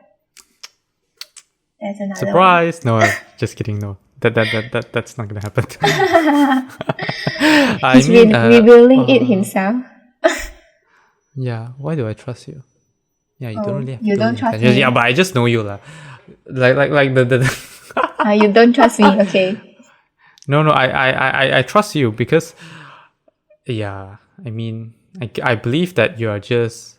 there's another surprise. One. No, just kidding. No, that's not gonna happen. He's revealing it himself. Yeah, why do I trust you? Yeah, you don't really have you don't trust me. Yeah, but I just know you lah. Like the. You don't trust me, okay? No, I trust you because, I believe that you're just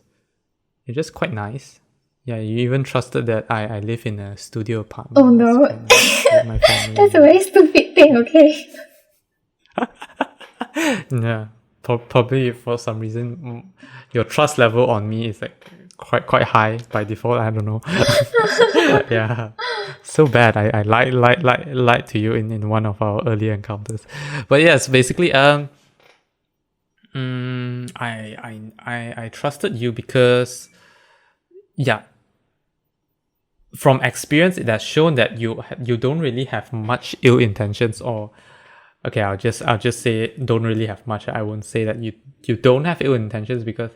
quite nice. Yeah, you even trusted that I live in a studio apartment. Oh no, with my family. That's a very stupid thing, okay? Yeah, probably for some reason, your trust level on me is like quite high by default. I don't know. Yeah, so bad. I lied to you in one of our earlier encounters. But yes, basically, I trusted you because, from experience, it has shown that you don't really have much ill intentions, or okay, I'll just say don't really have much. I won't say that you don't have ill intentions, because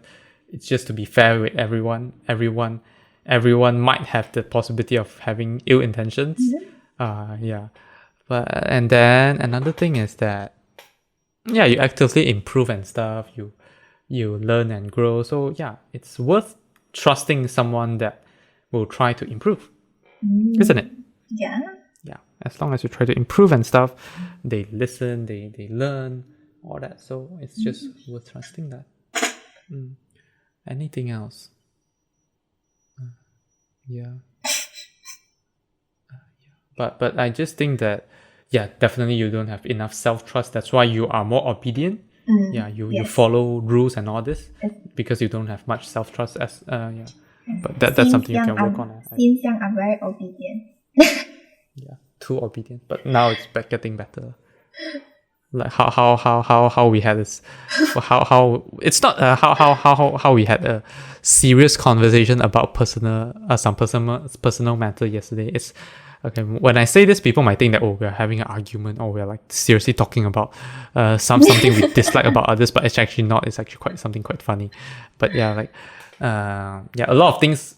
it's just to be fair with everyone. Everyone might have the possibility of having ill intentions. But and then another thing is that you actively improve and stuff. You learn and grow. So it's worth trusting someone that will try to improve, isn't it? Yeah. As long as you try to improve and stuff, they listen, they learn, all that. So it's just worth trusting that. Anything else? But I just think that definitely you don't have enough self-trust. That's why you are more obedient. You follow rules and all this because you don't have much self-trust. But that's something you can work on. Since young, I'm very obedient. too obedient, but now it's getting better. Like how we had this, how it's not how we had a serious conversation about some personal matter yesterday. It's okay. When I say this, people might think that we're having an argument or we're like seriously talking about something we dislike about others, but it's actually not. It's actually something quite funny. But yeah, like a lot of things.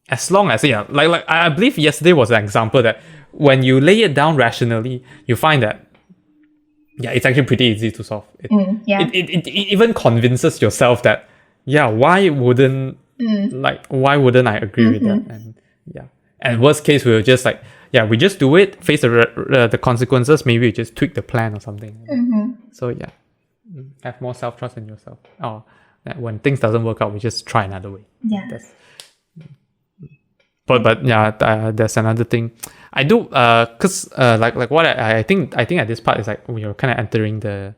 As long as like I believe yesterday was an example that when you lay it down rationally, you find that it's actually pretty easy to solve. It even convinces yourself that why wouldn't I agree with that? And worst case we'll just we just do it, face the consequences, maybe we just tweak the plan or something. So have more self-trust in yourself, or that when things doesn't work out we just try another way. But there's another thing I do because like what I think at this part is like we're kind of entering the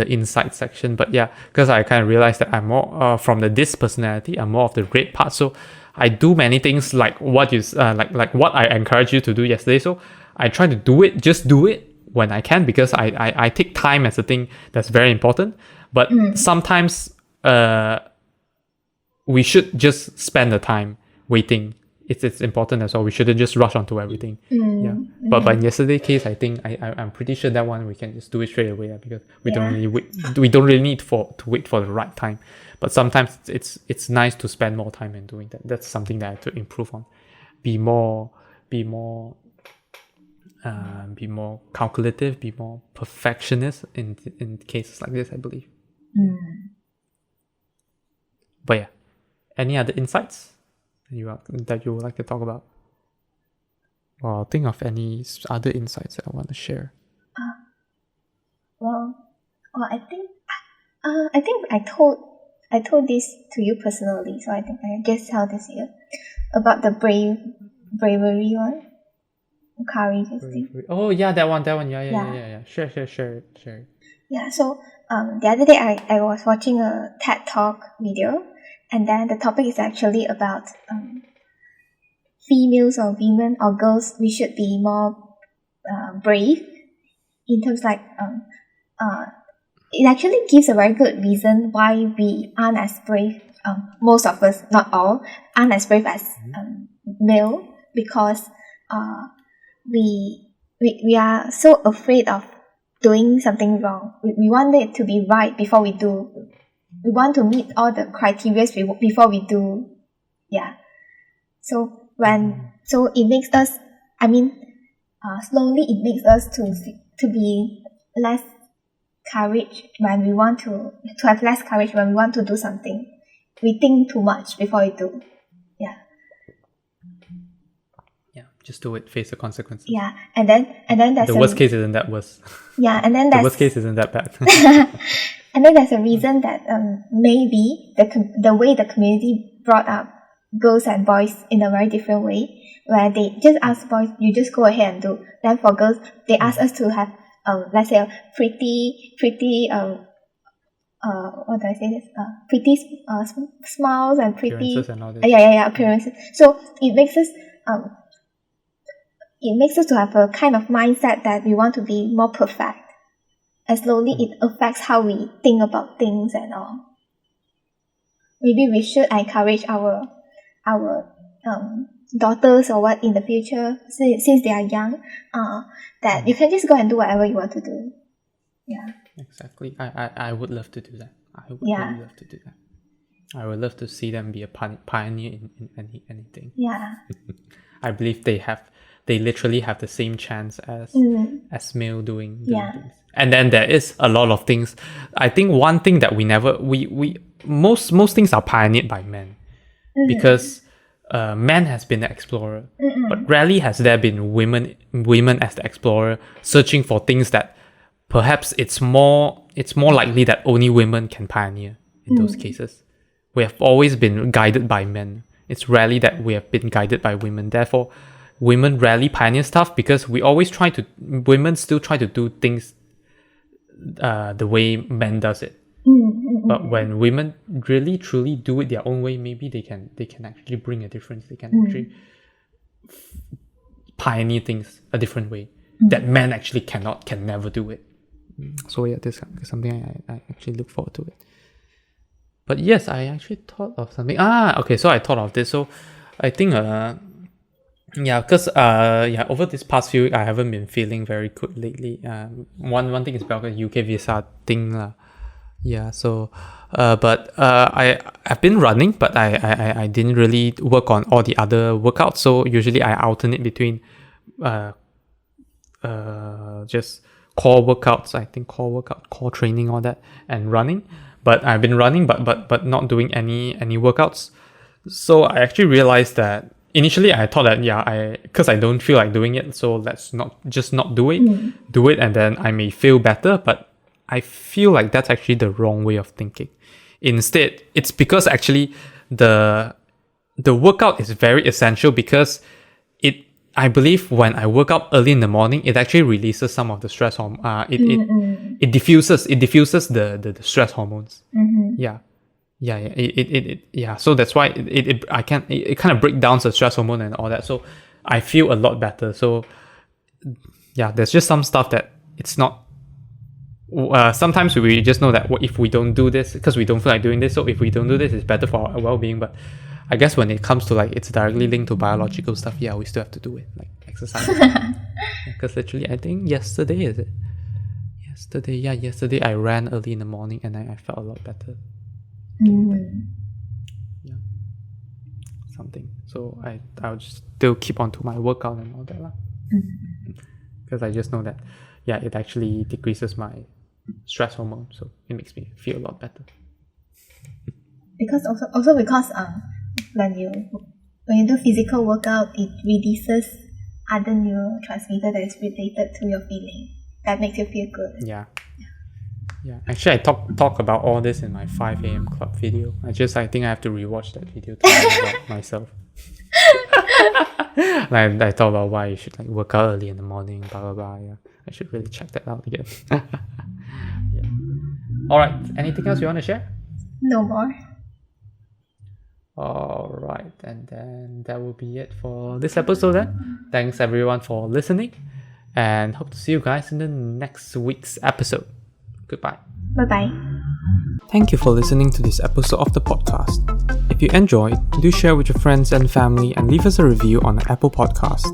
insight section. But because I kind of realized that I'm more from the this personality, I'm more of the red part, so I do many things like what you like what I encouraged you to do yesterday. So I try to do it when I can, because I take time as a thing that's very important. But sometimes we should just spend the time waiting. It's important as well. We shouldn't just rush onto everything. But in yesterday's case, I think I'm pretty sure that one we can just do it straight away, because we don't really wait. We don't really need to wait for the right time. But sometimes it's nice to spend more time in doing that. That's something that I have to improve on. Be more calculative. Be more perfectionist in cases like this, I believe. But any other insights that you would like to talk about? Or think of any other insights that I want to share? I think I told this to you personally, so I guess tell this here about the bravery one, courage thing. Oh yeah, that one. Yeah. Sure. So the other day I was watching a TED Talk video, and then the topic is actually about females or women or girls. We should be more brave in terms like it actually gives a very good reason why we aren't as brave. Most of us, not all, aren't as brave as male, because we are so afraid of doing something wrong. We want it to be right before we do. We want to meet all the criteria before we do. So it makes us. Slowly it makes us to be less courage when we want to have less courage when we want to do something. We think too much before we do. Just do it, face the consequences. And then there's the worst case isn't that worse. And then the worst case isn't that bad. And then there's a reason that maybe the way the community brought up girls and boys in a very different way, where they just ask boys, you just go ahead and do. Then for girls, they ask us to have let's say a pretty what do I say this? Pretty smiles and pretty appearances and all this. Appearances. So it makes us to have a kind of mindset that we want to be more perfect, and slowly it affects how we think about things and all. Maybe we should encourage our daughters or what in the future, since they are young, that you can just go and do whatever you want to do. Exactly. I would love to do that. I would really love to do that. I would love to see them be a pioneer in anything. I believe they literally have the same chance as male doing things. And then there is a lot of things. I think one thing that most things are pioneered by men, because man has been the explorer, but rarely has there been women as the explorer, searching for things that perhaps it's more likely that only women can pioneer in those cases. We have always been guided by men. It's rarely that we have been guided by women. Therefore, women rarely pioneer stuff, because women still try to do things the way men does it. But when women really truly do it their own way, maybe they can actually bring a difference. They can actually pioneer things a different way that men actually can never do it. So yeah, this is something I actually look forward to it. But yes, I actually thought of something. Okay, so I thought of this. So I think because over this past few weeks I haven't been feeling very good lately. One thing is about the UK visa thing. So I've been running, but I didn't really work on all the other workouts. So usually I alternate between just core workouts, core training, all that, and running. But I've been running, but not doing any workouts. So I actually realized that initially I thought that because I don't feel like doing it, so let's not do it, and then I may feel better. But I feel like that's actually the wrong way of thinking. Instead, it's because actually the workout is very essential, because I believe when I work out early in the morning, it actually releases some of the stress hormone. It diffuses the stress hormones. So that's why it kind of breaks down the stress hormone and all that. So I feel a lot better. So there's just some stuff that it's not. Sometimes we just know that if we don't do this, because we don't feel like doing this, so if we don't do this, it's better for our well-being. But I guess when it comes to like it's directly linked to biological stuff, we still have to do it, like exercise. Because literally, I think yesterday I ran early in the morning and I felt a lot better. Something. So I'll just still keep on to my workout and all that because I just know that it actually decreases my stress hormone, so it makes me feel a lot better. Because also because when you do physical workout, it releases other neurotransmitter that is related to your feeling that makes you feel good. Actually, I talk about all this in my 5 a.m. club video. I think I have to rewatch that video to learn about myself. I thought about why you should like work out early in the morning, blah blah blah. I should really check that out again. Alright, anything else you want to share? No more. Alright, and then that will be it for this episode then. Thanks everyone for listening, and hope to see you guys in the next week's episode. Goodbye. Bye-bye. Thank you for listening to this episode of the podcast. If you enjoyed, do share with your friends and family and leave us a review on the Apple Podcast.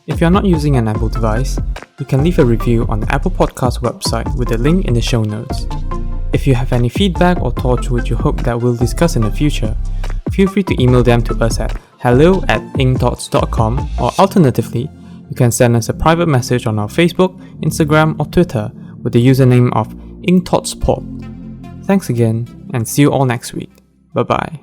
If you're not using an Apple device, you can leave a review on the Apple Podcast website with a link in the show notes. If you have any feedback or thoughts which you hope that we'll discuss in the future, feel free to email them to us at hello@incthoughts.com, or alternatively, you can send us a private message on our Facebook, Instagram or Twitter with the username of incthoughtspod. Thanks again, and see you all next week. Bye bye.